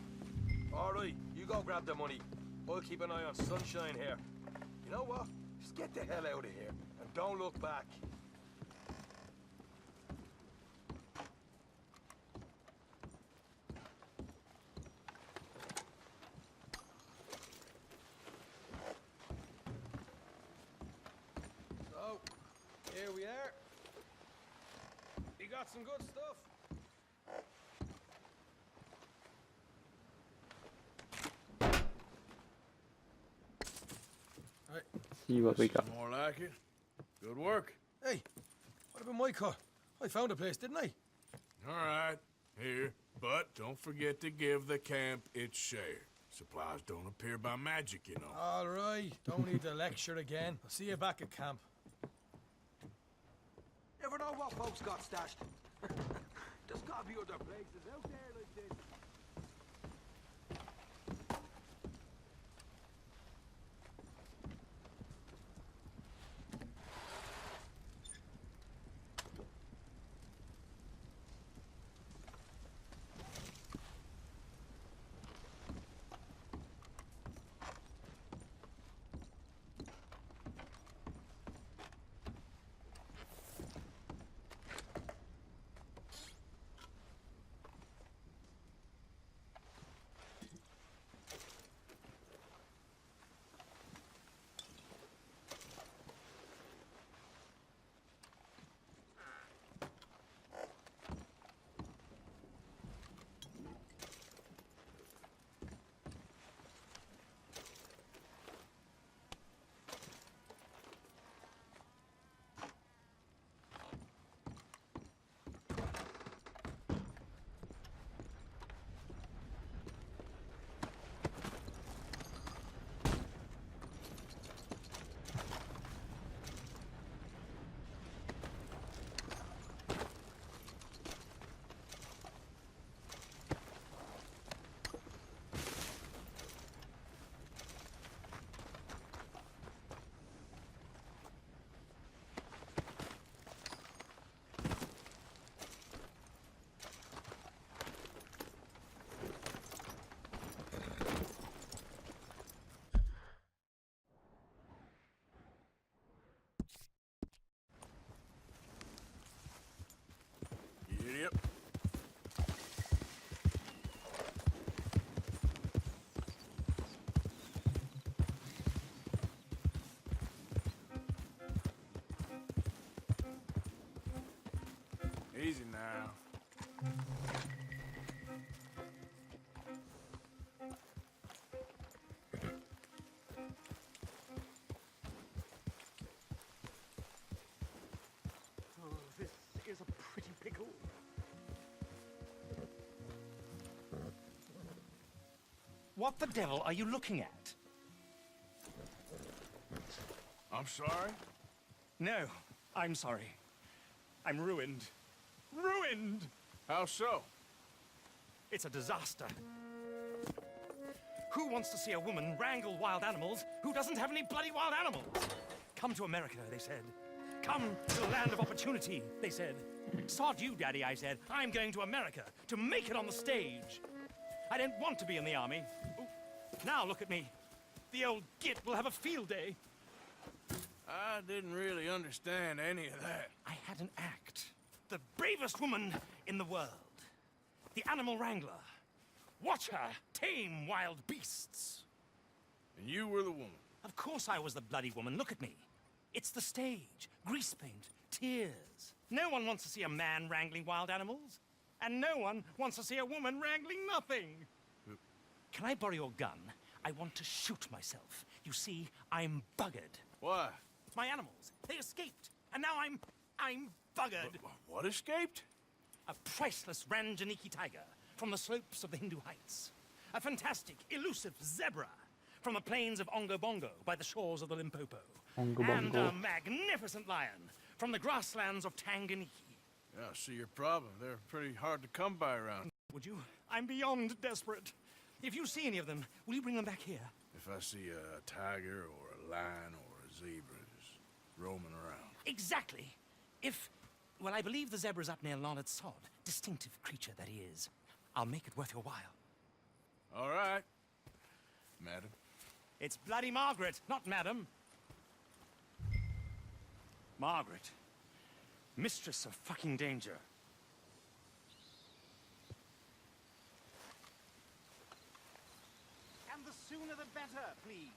[SPEAKER 20] All right, you go grab the money. I'll keep an eye on Sunshine here. You know what? Just get the hell out of here and don't look back. So, here we are. You got some good stuff. Right.
[SPEAKER 18] See what we got.
[SPEAKER 1] More like it. Good work.
[SPEAKER 20] Hey, what about my car? I found a place, didn't I?
[SPEAKER 1] All right, here. But don't forget to give the camp its share. Supplies don't appear by magic, you know.
[SPEAKER 20] All right, don't need the lecture again. I'll see you back at camp. Never know what folks got stashed. There's gotta be other places out there like this.
[SPEAKER 1] Yep. Easy now.
[SPEAKER 4] Oh, this is a pretty pickle. What the devil are you looking at?
[SPEAKER 1] I'm sorry?
[SPEAKER 4] No, I'm sorry. I'm ruined. Ruined!
[SPEAKER 1] How so?
[SPEAKER 4] It's a disaster. Who wants to see a woman wrangle wild animals who doesn't have any bloody wild animals? Come to America, they said. Come to the land of opportunity, they said. Sod you, Daddy, I said. I'm going to America to make it on the stage. I don't want to be in the army. Ooh, now look at me. The old git will have a field day.
[SPEAKER 1] I didn't really understand any of that.
[SPEAKER 4] I had an act. The bravest woman in the world. The animal wrangler. Watch her tame wild beasts.
[SPEAKER 1] And you were the woman?
[SPEAKER 4] Of course I was the bloody woman. Look at me. It's the stage. Grease paint. Tears. No one wants to see a man wrangling wild animals. And no one wants to see a woman wrangling nothing. Can I borrow your gun? I want to shoot myself. You see, I'm buggered.
[SPEAKER 1] Why?
[SPEAKER 4] My animals, they escaped. And now I'm buggered.
[SPEAKER 1] What escaped?
[SPEAKER 4] A priceless Ranjaniki tiger from the slopes of the Hindu Heights. A fantastic, elusive zebra from the plains of Ongo Bongo by the shores of the Limpopo.
[SPEAKER 18] Ongo
[SPEAKER 4] And
[SPEAKER 18] Bongo.
[SPEAKER 4] a magnificent lion from the grasslands of Tanganyika.
[SPEAKER 1] Yeah, I see your problem. They're pretty hard to come by around.
[SPEAKER 4] Would you? I'm beyond desperate. If you see any of them, will you bring them back here?
[SPEAKER 1] If I see a tiger or a lion or a zebra just roaming around.
[SPEAKER 4] Exactly. Well, I believe the zebra's up near Lonnet Sod. Distinctive creature that he is. I'll make it worth your while.
[SPEAKER 1] All right, madam.
[SPEAKER 4] It's bloody Margaret, not madam. Margaret. Mistress of fucking danger. And the sooner the better, please.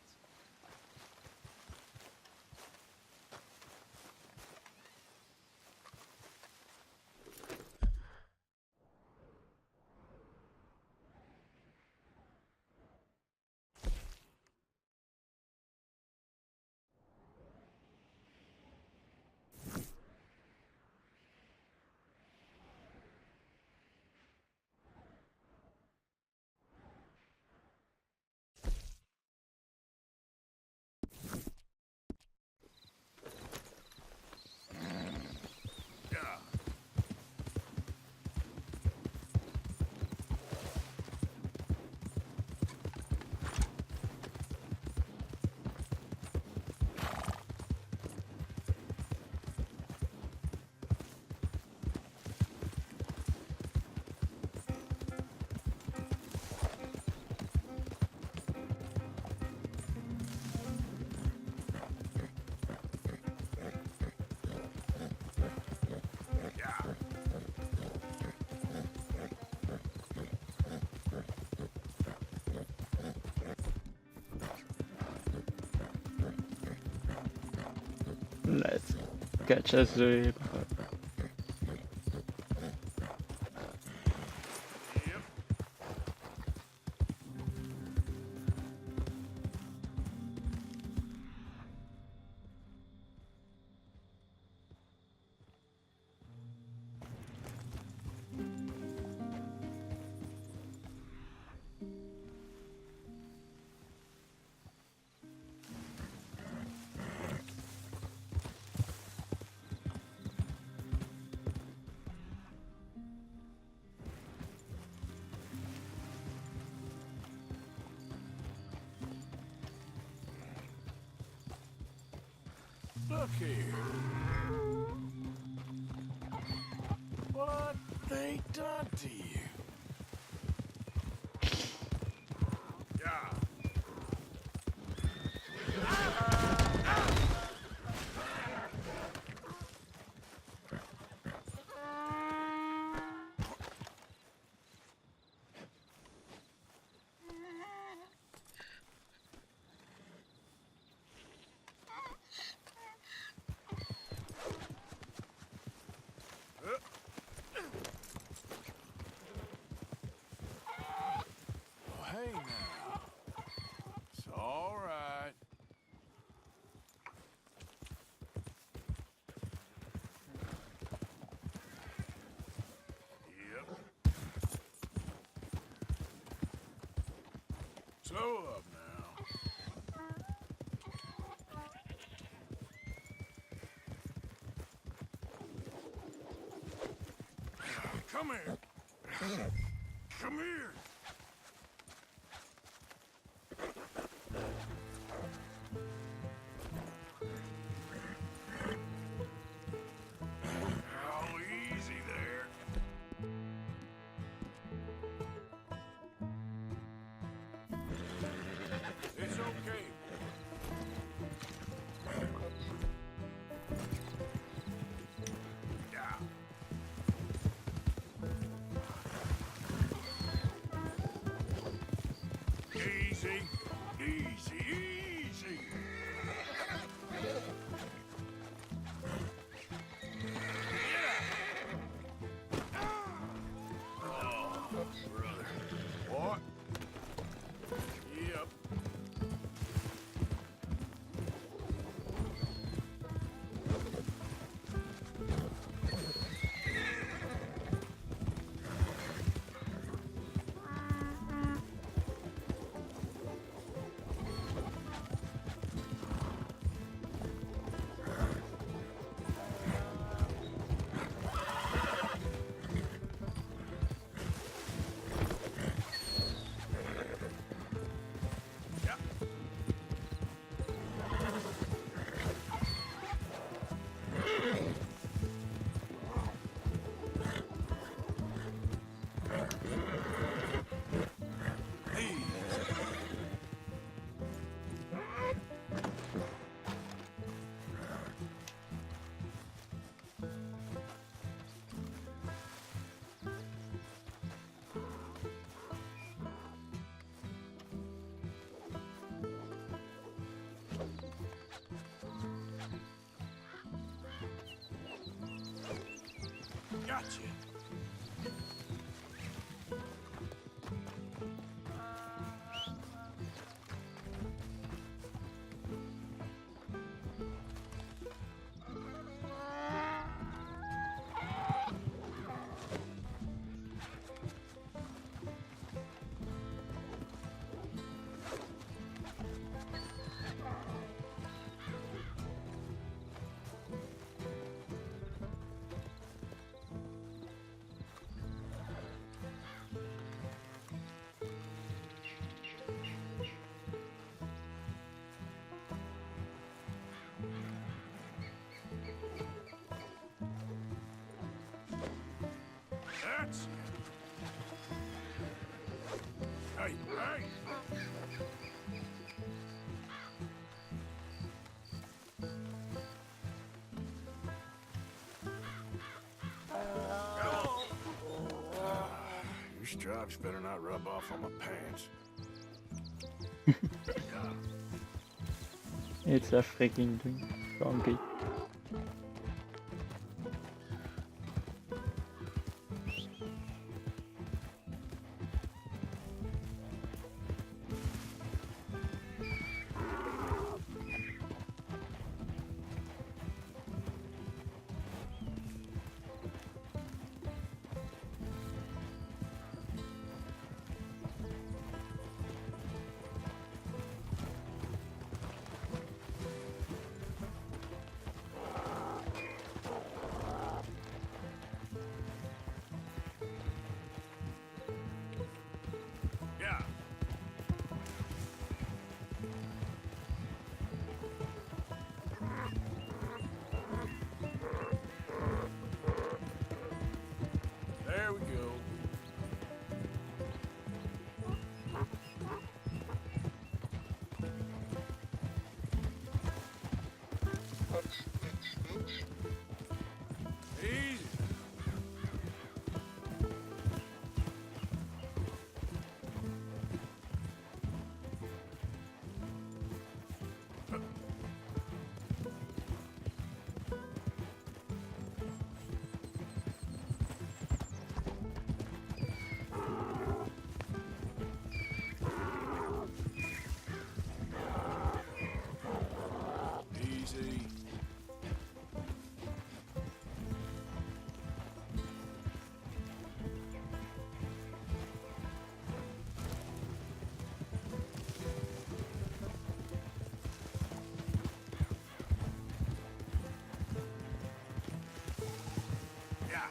[SPEAKER 18] Let's catch a zebra.
[SPEAKER 1] Look here. What they done to you? Yeah. Hey now. It's all right. Yep. Slow up now. Come here. Come here. Oh, easy there. It's okay. Yeah. Easy, easy, easy. brother. What? Yep. Gotcha. That's it. Hey, hey! Your stripes better not rub off on my pants.
[SPEAKER 18] It's a freaking donkey.
[SPEAKER 1] There we go. Easy. Easy. Yeah.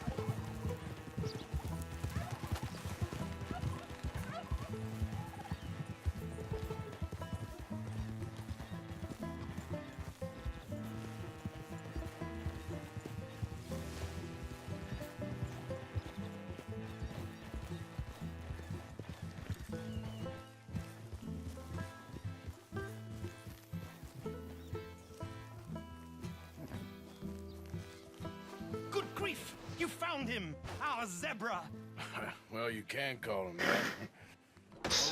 [SPEAKER 4] Good grief! You found him! Our zebra!
[SPEAKER 1] Well, you can call him that.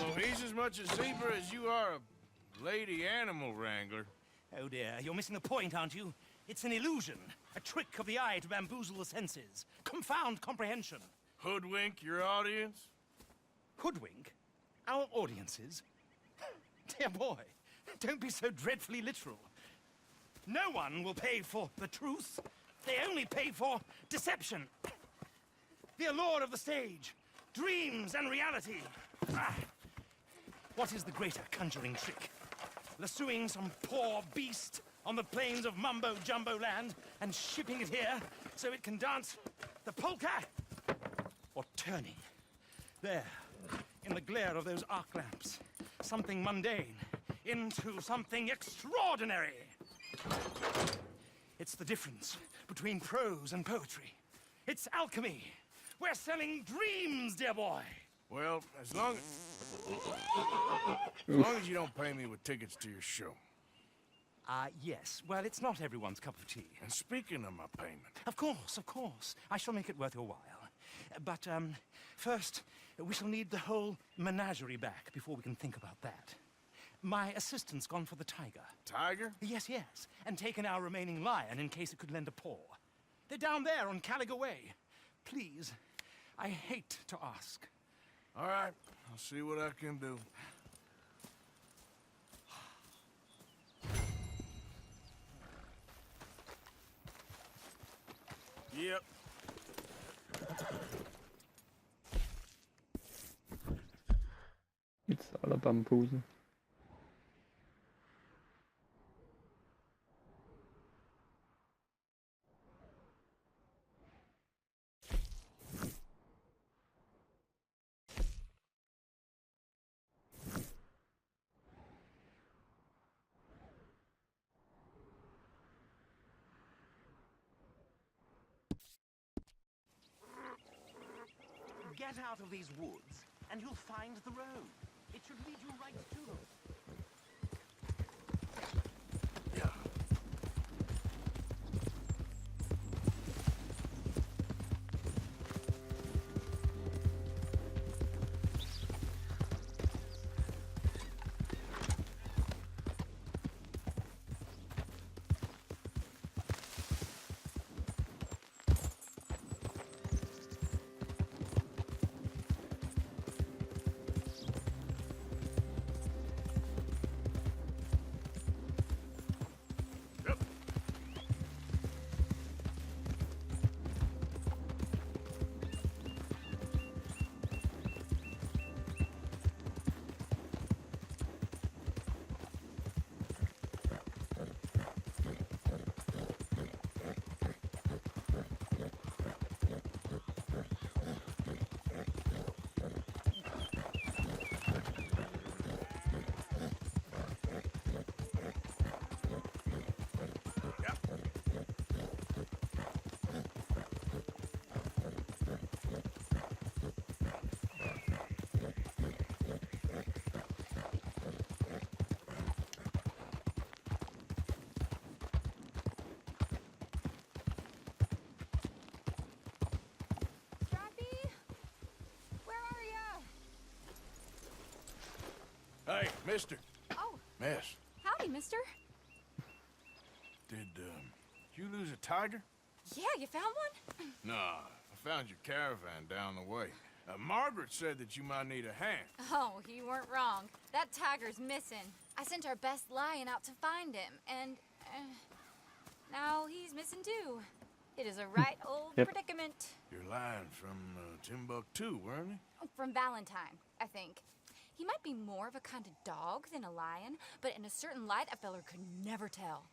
[SPEAKER 1] Although he's as much a zebra as you are a lady animal wrangler.
[SPEAKER 4] Oh dear, you're missing the point, aren't you? It's an illusion. A trick of the eye to bamboozle the senses. Confound comprehension.
[SPEAKER 1] Hoodwink your audience?
[SPEAKER 4] Hoodwink our audiences? Dear boy, don't be so dreadfully literal. No one will pay for the truth. They only pay for deception. The allure of the stage, dreams and reality. Ah. What is the greater conjuring trick? Lassoing some poor beast on the plains of mumbo-jumbo land and shipping it here so it can dance the polka? Or turning, there, in the glare of those arc lamps, something mundane into something extraordinary? It's the difference between prose and poetry. It's alchemy. We're selling dreams, dear boy.
[SPEAKER 1] Well, as long as you don't pay me with tickets to your show.
[SPEAKER 4] Yes. Well, it's not everyone's cup of tea.
[SPEAKER 1] And speaking of my payment...
[SPEAKER 4] Of course. I shall make it worth your while. But, first, we shall need the whole menagerie back before we can think about that. My assistant's gone for the tiger.
[SPEAKER 1] Tiger?
[SPEAKER 4] Yes. And taken our remaining lion in case it could lend a paw. They're down there on Caliga Way. Please, I hate to ask.
[SPEAKER 1] All right, I'll see what I can do. Yep.
[SPEAKER 18] Jetzt alle Bambusen.
[SPEAKER 4] Get out of these woods, and you'll find the road. It should lead you right to them.
[SPEAKER 1] Hey, mister.
[SPEAKER 9] Oh.
[SPEAKER 1] Miss.
[SPEAKER 9] Howdy, mister.
[SPEAKER 1] Did you lose a tiger?
[SPEAKER 9] Yeah, you found one?
[SPEAKER 1] Nah, I found your caravan down the way. Margaret said that you might need a hand.
[SPEAKER 15] Oh, you weren't wrong. That tiger's missing. I sent our best lion out to find him, and now he's missing too. It is a right old predicament.
[SPEAKER 1] Your lion from Timbuktu, weren't he?
[SPEAKER 15] From Valentine, I think. He might be more of a kind of dog than a lion, but in a certain light, a feller could never tell.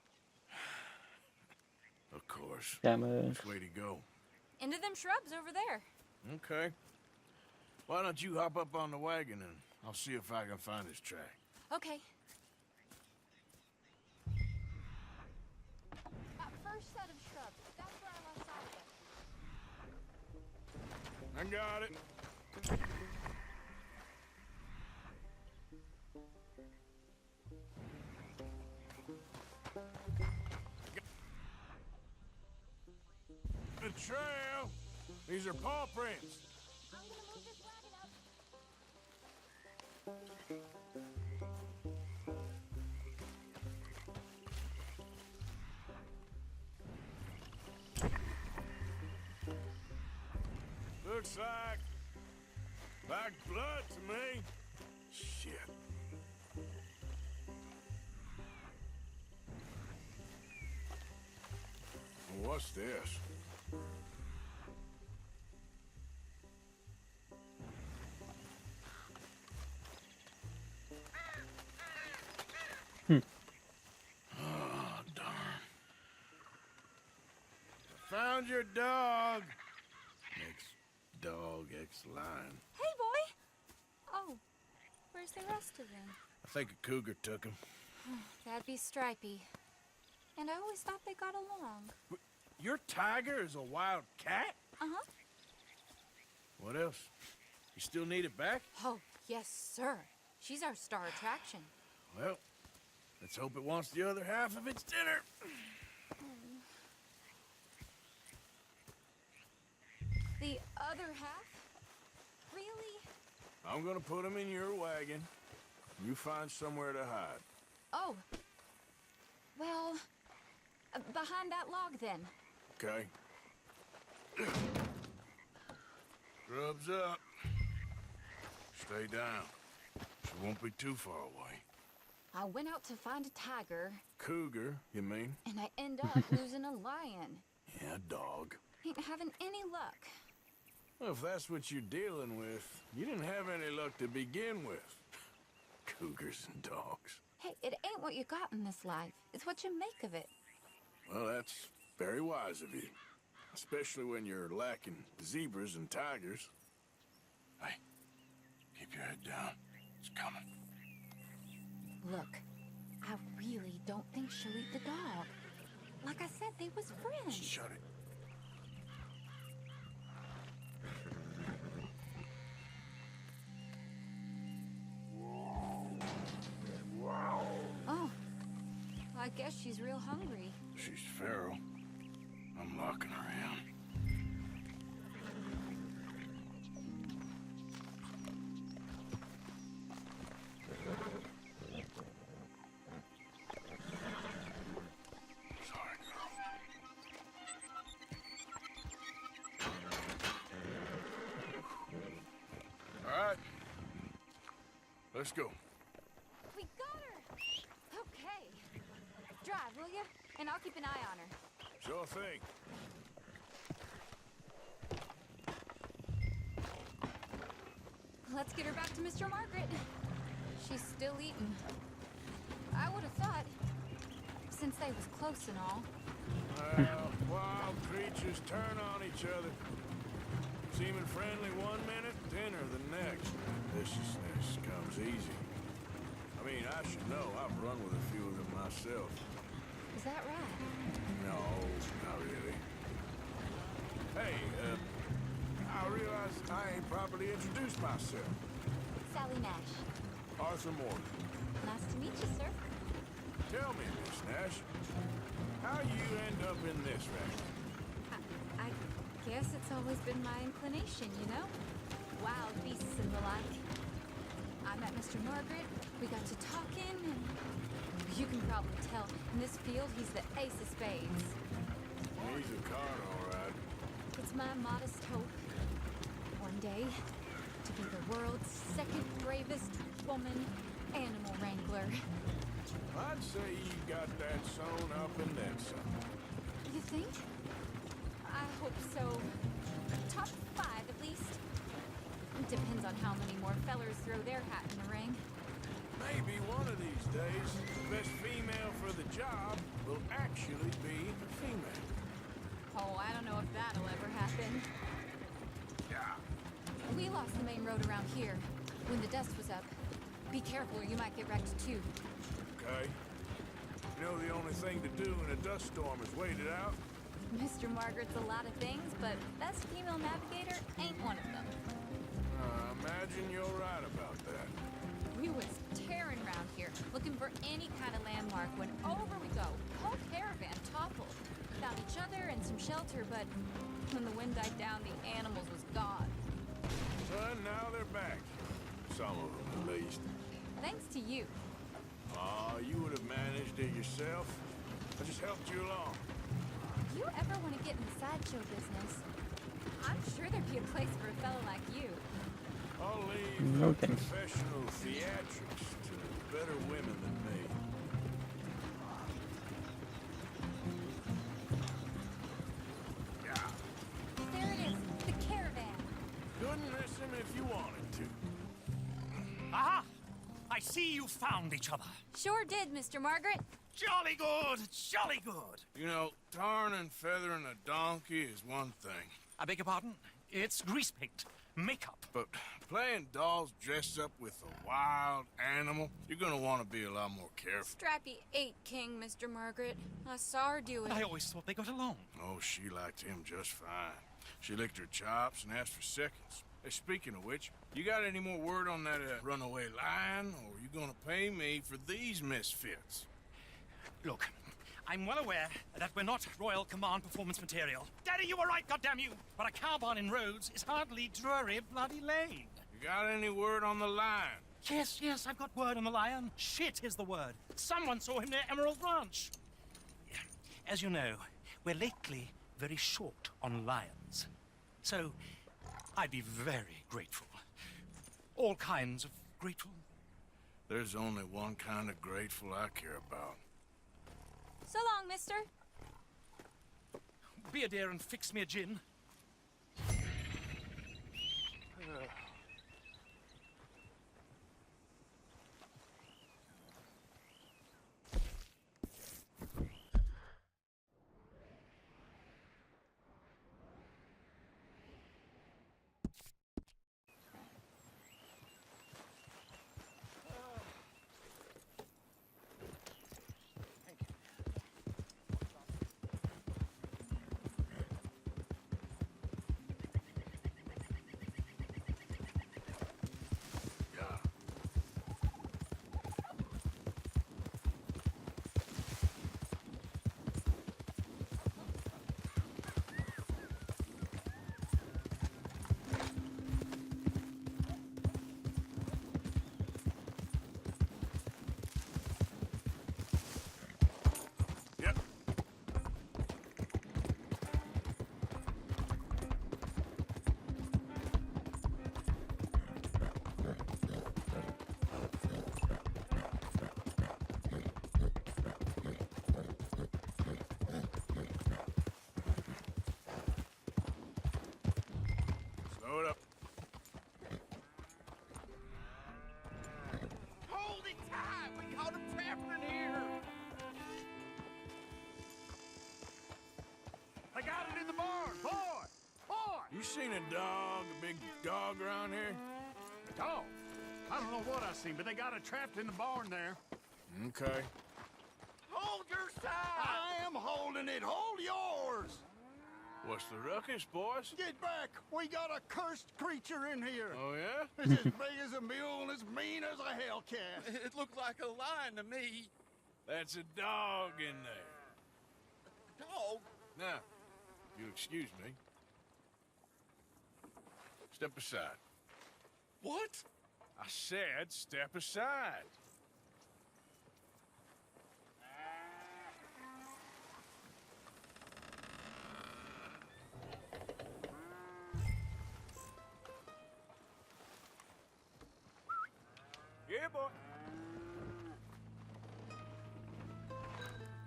[SPEAKER 1] Of course.
[SPEAKER 18] Damn.
[SPEAKER 1] Which way to go?
[SPEAKER 15] Into them shrubs over there.
[SPEAKER 1] Okay. Why don't you hop up on the wagon and I'll see if I can find his track.
[SPEAKER 15] Okay. That first set of shrubs, that's where I lost sight of it.
[SPEAKER 1] I got it. The trail. These are paw prints.
[SPEAKER 15] I'm gonna move this wagon up.
[SPEAKER 1] Looks like like blood to me. Shit. What's this? Oh, darn. Found your dog. Ex-dog, ex-lion.
[SPEAKER 15] Hey, boy! Oh, where's the rest of them?
[SPEAKER 1] I think a cougar took him.
[SPEAKER 15] That'd be Stripey. And I always thought they got along.
[SPEAKER 1] Your tiger is a wild cat?
[SPEAKER 15] Uh-huh.
[SPEAKER 1] What else? You still need it back?
[SPEAKER 15] Oh, yes, sir. She's our star attraction.
[SPEAKER 1] Well, let's hope it wants the other half of its dinner.
[SPEAKER 15] The other half? Really?
[SPEAKER 1] I'm gonna put him in your wagon. You find somewhere to hide.
[SPEAKER 15] Oh. Well, behind that log, then.
[SPEAKER 1] Okay. Grub's up. Stay down. She won't be too far away.
[SPEAKER 15] I went out to find a tiger.
[SPEAKER 1] Cougar, you mean?
[SPEAKER 15] And I end up losing a lion.
[SPEAKER 1] Yeah, dog.
[SPEAKER 15] Ain't having any luck.
[SPEAKER 1] Well, if that's what you're dealing with, you didn't have any luck to begin with. Cougars and dogs.
[SPEAKER 15] Hey, it ain't what you got in this life. It's what you make of it.
[SPEAKER 1] Well, that's very wise of you. Especially when you're lacking zebras and tigers. Hey, keep your head down. It's coming.
[SPEAKER 15] Look, I really don't think she'll eat the dog. Like I said, they was friends.
[SPEAKER 1] Shut it.
[SPEAKER 15] Oh, I guess she's real hungry.
[SPEAKER 1] She's feral. I'm locking her in. Sorry, girl. All right. Let's go.
[SPEAKER 15] We got her! Okay. Drive, will you? And I'll keep an eye on her.
[SPEAKER 1] Sure thing.
[SPEAKER 15] Let's get her back to Mr. Margaret. She's still eating. I would have thought, since they was close and all.
[SPEAKER 1] Well, wild creatures turn on each other. Seeming friendly one minute, dinner the next. Viciousness comes easy. I mean, I should know. I've run with a few of them myself.
[SPEAKER 15] Is that right?
[SPEAKER 1] No, not really. Hey, I realize I ain't properly introduced myself.
[SPEAKER 15] Sally Nash.
[SPEAKER 1] Arthur Morgan.
[SPEAKER 15] Nice to meet you, sir.
[SPEAKER 1] Tell me, Miss Nash, how you end up in this racket?
[SPEAKER 15] I guess it's always been my inclination, you know? Wild beasts and the like. I met Mr. Margaret, we got to talking, and you can probably tell, in this field, he's the ace of spades.
[SPEAKER 1] He's a card, all right.
[SPEAKER 15] It's my modest hope, one day, to be the world's second bravest woman animal wrangler.
[SPEAKER 1] I'd say you got that sewn up and then some.
[SPEAKER 15] You think? I hope so. Top 5, at least. Depends on how many more fellers throw their hat in the ring.
[SPEAKER 1] Maybe one of these days, the best female for the job will actually be a female.
[SPEAKER 15] Oh, I don't know if that'll ever happen.
[SPEAKER 1] Yeah.
[SPEAKER 15] We lost the main road around here when the dust was up. Be careful or you might get wrecked too.
[SPEAKER 1] Okay. You know the only thing to do in a dust storm is wait it out?
[SPEAKER 15] Mr. Margaret's a lot of things, but best female navigator ain't one of them.
[SPEAKER 1] Imagine you're right about that.
[SPEAKER 15] We was tearing around here, looking for any kind of landmark when over we go. Whole caravan toppled. Found each other and some shelter, but when the wind died down, the animals was gone.
[SPEAKER 1] And now they're back. Some of them, at least.
[SPEAKER 15] Thanks to you.
[SPEAKER 1] You would have managed it yourself. I just helped you along.
[SPEAKER 15] If you ever want to get in the sideshow business, I'm sure there'd be a place for a fella like you.
[SPEAKER 1] I'll leave
[SPEAKER 18] No thanks.
[SPEAKER 1] Professional theatrics to better women than me.
[SPEAKER 15] There it is, the caravan.
[SPEAKER 1] Couldn't miss him if you wanted to.
[SPEAKER 4] Aha! I see you found each other.
[SPEAKER 15] Sure did, Mr. Margaret.
[SPEAKER 4] Jolly good, jolly good.
[SPEAKER 1] You know, tarring and feathering a donkey is one thing.
[SPEAKER 4] I beg your pardon? It's grease paint, makeup.
[SPEAKER 1] But playing dolls dressed up with a wild animal, you're gonna want to be a lot more careful.
[SPEAKER 15] Strappy ate King, Mr. Margaret. I saw her do it.
[SPEAKER 4] I always thought they got along.
[SPEAKER 1] Oh, she liked him just fine. She licked her chops and asked for seconds. Hey, speaking of which, you got any more word on that runaway lion, or are you gonna pay me for these misfits?
[SPEAKER 4] Look, I'm well aware that we're not Royal Command performance material. Daddy, you were right, goddammit you! But a cowbarn in Rhodes is hardly Drury Bloody Lane.
[SPEAKER 1] You got any word on the lion?
[SPEAKER 4] Yes, I've got word on the lion. Shit is the word. Someone saw him near Emerald Ranch. As you know, we're lately very short on lions. So, I'd be very grateful. All kinds of grateful.
[SPEAKER 1] There's only one kind of grateful I care about.
[SPEAKER 15] So long, mister.
[SPEAKER 4] Be a dear and fix me a gin.
[SPEAKER 1] Slow it up.
[SPEAKER 2] Hold it tight! We caught him trapped in here! I got it in the barn! Boy!
[SPEAKER 1] You seen a dog, a big dog around here?
[SPEAKER 2] A dog? I don't know what I seen, but they got it trapped in the barn there.
[SPEAKER 1] Okay.
[SPEAKER 2] Hold your side! I am holding it! Hold yours!
[SPEAKER 1] What's the ruckus, boys?
[SPEAKER 2] Get back! We got a cursed creature in here!
[SPEAKER 1] Oh, yeah?
[SPEAKER 2] It's as big as a mule and as mean as a hellcat.
[SPEAKER 3] It looked like a lion to me.
[SPEAKER 1] That's a dog in there.
[SPEAKER 3] A dog?
[SPEAKER 1] Now, if you'll excuse me. Step aside.
[SPEAKER 3] What?
[SPEAKER 1] I said step aside. Yeah, boy.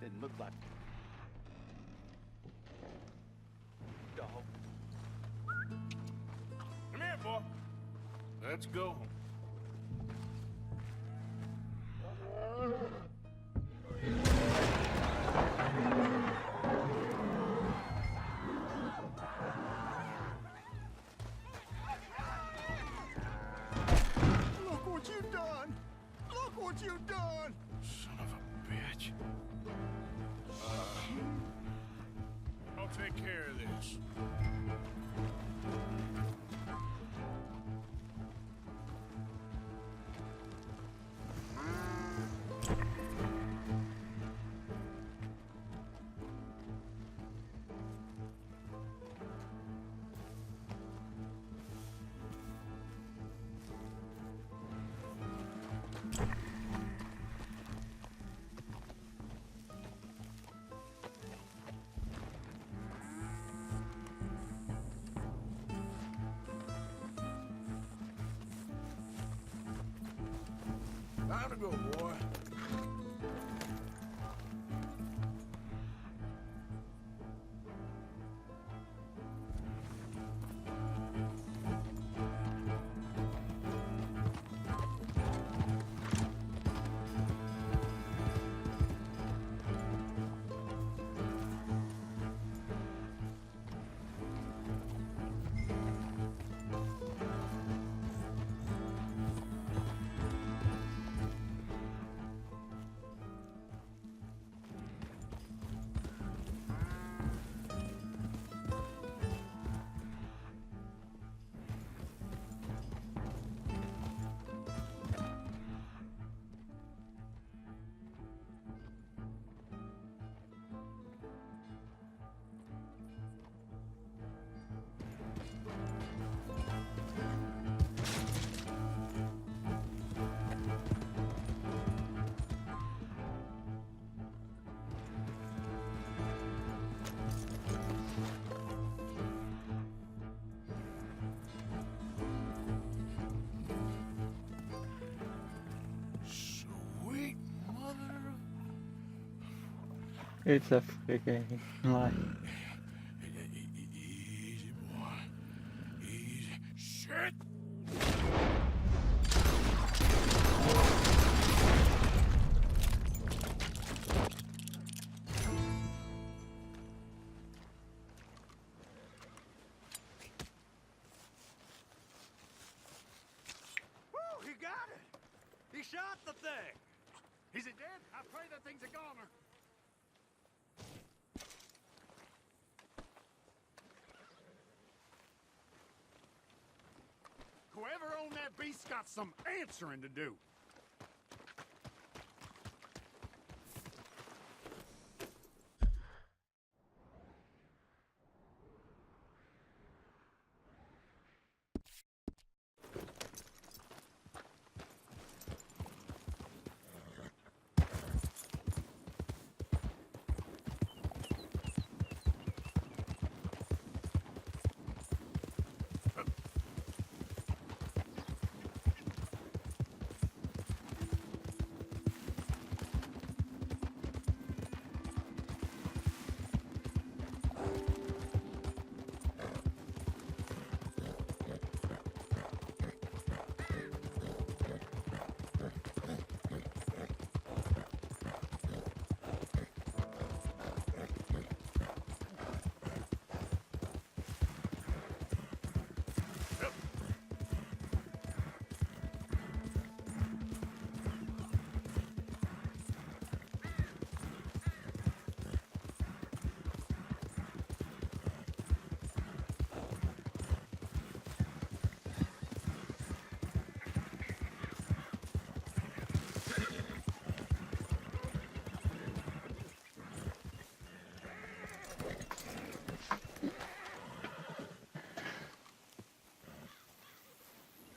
[SPEAKER 12] Didn't look like...
[SPEAKER 3] Dog.
[SPEAKER 1] Come here, boy. Let's go.
[SPEAKER 2] Look what you've done! Look what you've done!
[SPEAKER 1] Son of a bitch. I'll take care of this. Time to go, boy.
[SPEAKER 18] It's a freaking lie.
[SPEAKER 1] Easy, boy. Easy. Shit!
[SPEAKER 2] Woo, he got it! He shot the thing! Is it dead? I pray that thing's a goner. Whoever owned that beast got some answering to do.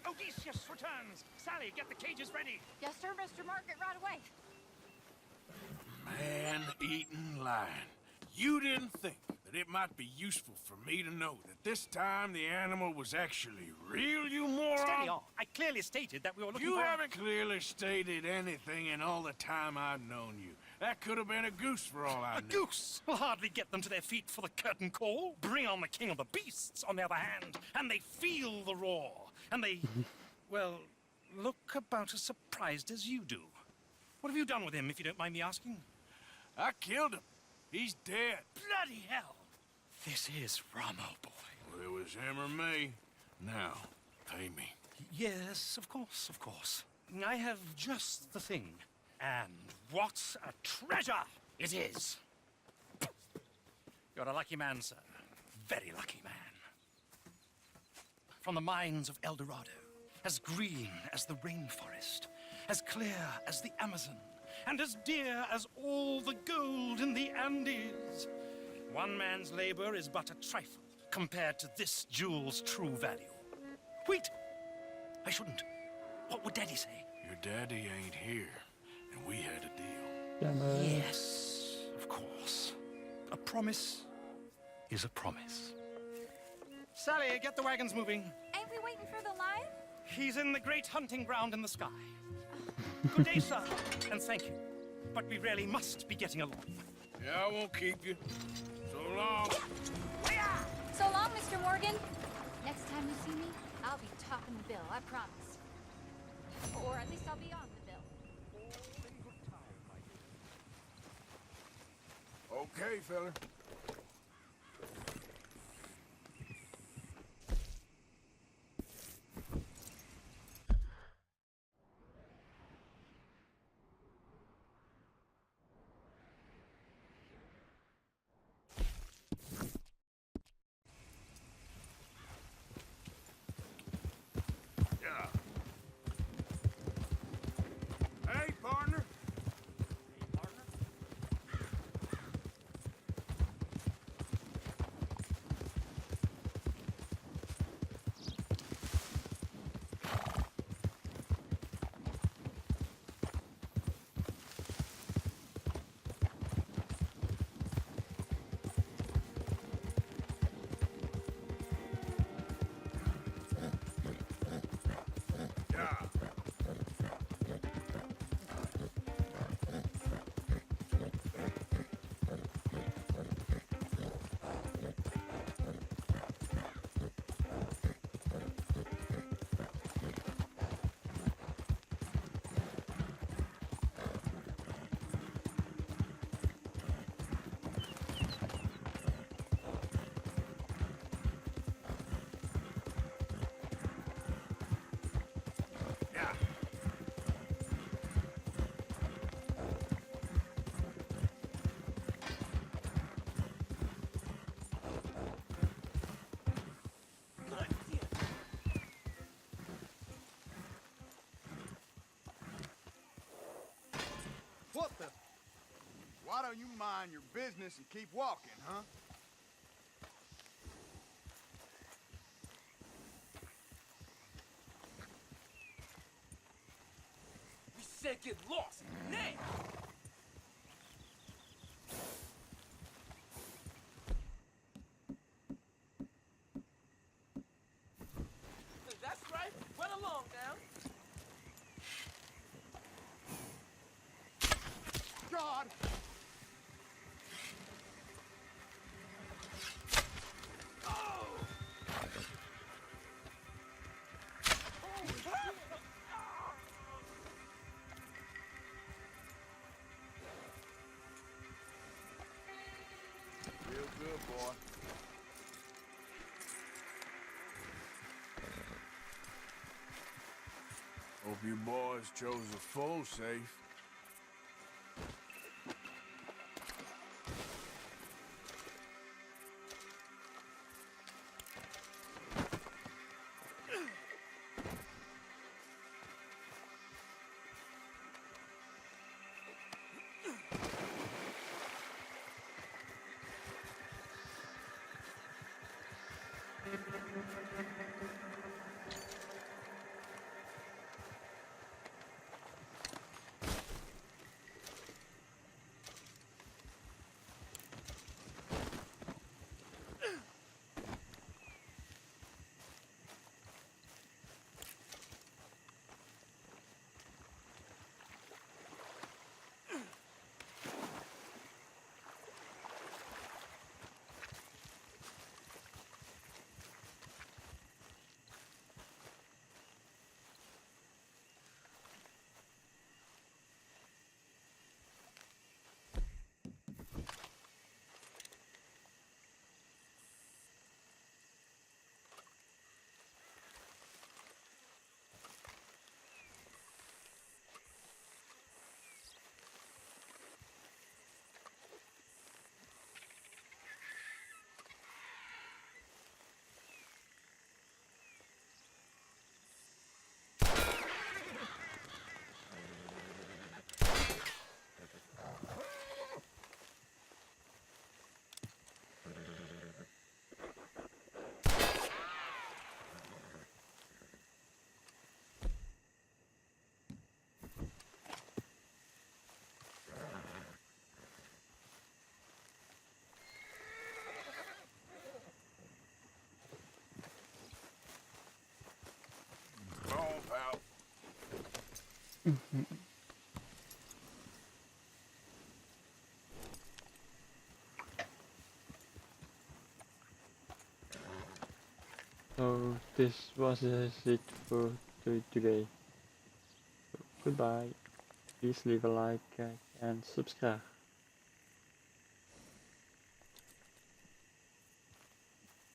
[SPEAKER 4] Odysseus returns! Sally, get the cages ready!
[SPEAKER 9] Yes, sir, Mr. Market, right away.
[SPEAKER 1] Man-eating lion. You didn't think that it might be useful for me to know that this time the animal was actually real, you moron?
[SPEAKER 4] Steady on. I clearly stated that we were looking
[SPEAKER 1] You
[SPEAKER 4] for...
[SPEAKER 1] haven't clearly stated anything in all the time I've known you. That could have been a goose for all I
[SPEAKER 4] A
[SPEAKER 1] knew.
[SPEAKER 4] goose will hardly get them to their feet for the curtain call. Bring on the king of the beasts, on the other hand, and they feel the roar. And they, well, look about as surprised as you do. What have you done with him, if you don't mind me asking?
[SPEAKER 1] I killed him. He's dead.
[SPEAKER 4] Bloody hell! This is Ramo, boy.
[SPEAKER 1] Well, it was him or me. Now, pay me.
[SPEAKER 4] Yes, of course, of course. I have just the thing. And what a treasure it is! You're a lucky man, sir. Very lucky man. From the mines of El Dorado, as green as the rainforest, as clear as the Amazon, and as dear as all the gold in the Andes. One man's labor is but a trifle compared to this jewel's true value. Wait! I shouldn't. What would Daddy say?
[SPEAKER 1] Your daddy ain't here, and we had a deal.
[SPEAKER 4] Yes, of course. A promise is a promise. Sally, get the wagons moving.
[SPEAKER 9] Ain't we waiting for the lion?
[SPEAKER 4] He's in the great hunting ground in the sky. Good day, sir, and thank you. But we really must be getting along.
[SPEAKER 1] Yeah, I won't keep you. So long.
[SPEAKER 15] So long, Mr. Morgan. Next time you see me, I'll be topping the bill, I promise. Or at least I'll be on the bill.
[SPEAKER 1] Okay, fella. Hey, partner.
[SPEAKER 8] What the? Why don't you mind your business and keep walking, huh?
[SPEAKER 20] We said get lost, now! That's right. Run along now.
[SPEAKER 8] God!
[SPEAKER 1] Real good, boy. Hope you boys chose a full safe. Come on, pal.
[SPEAKER 18] this was it for today. So, goodbye. Please leave a like and subscribe.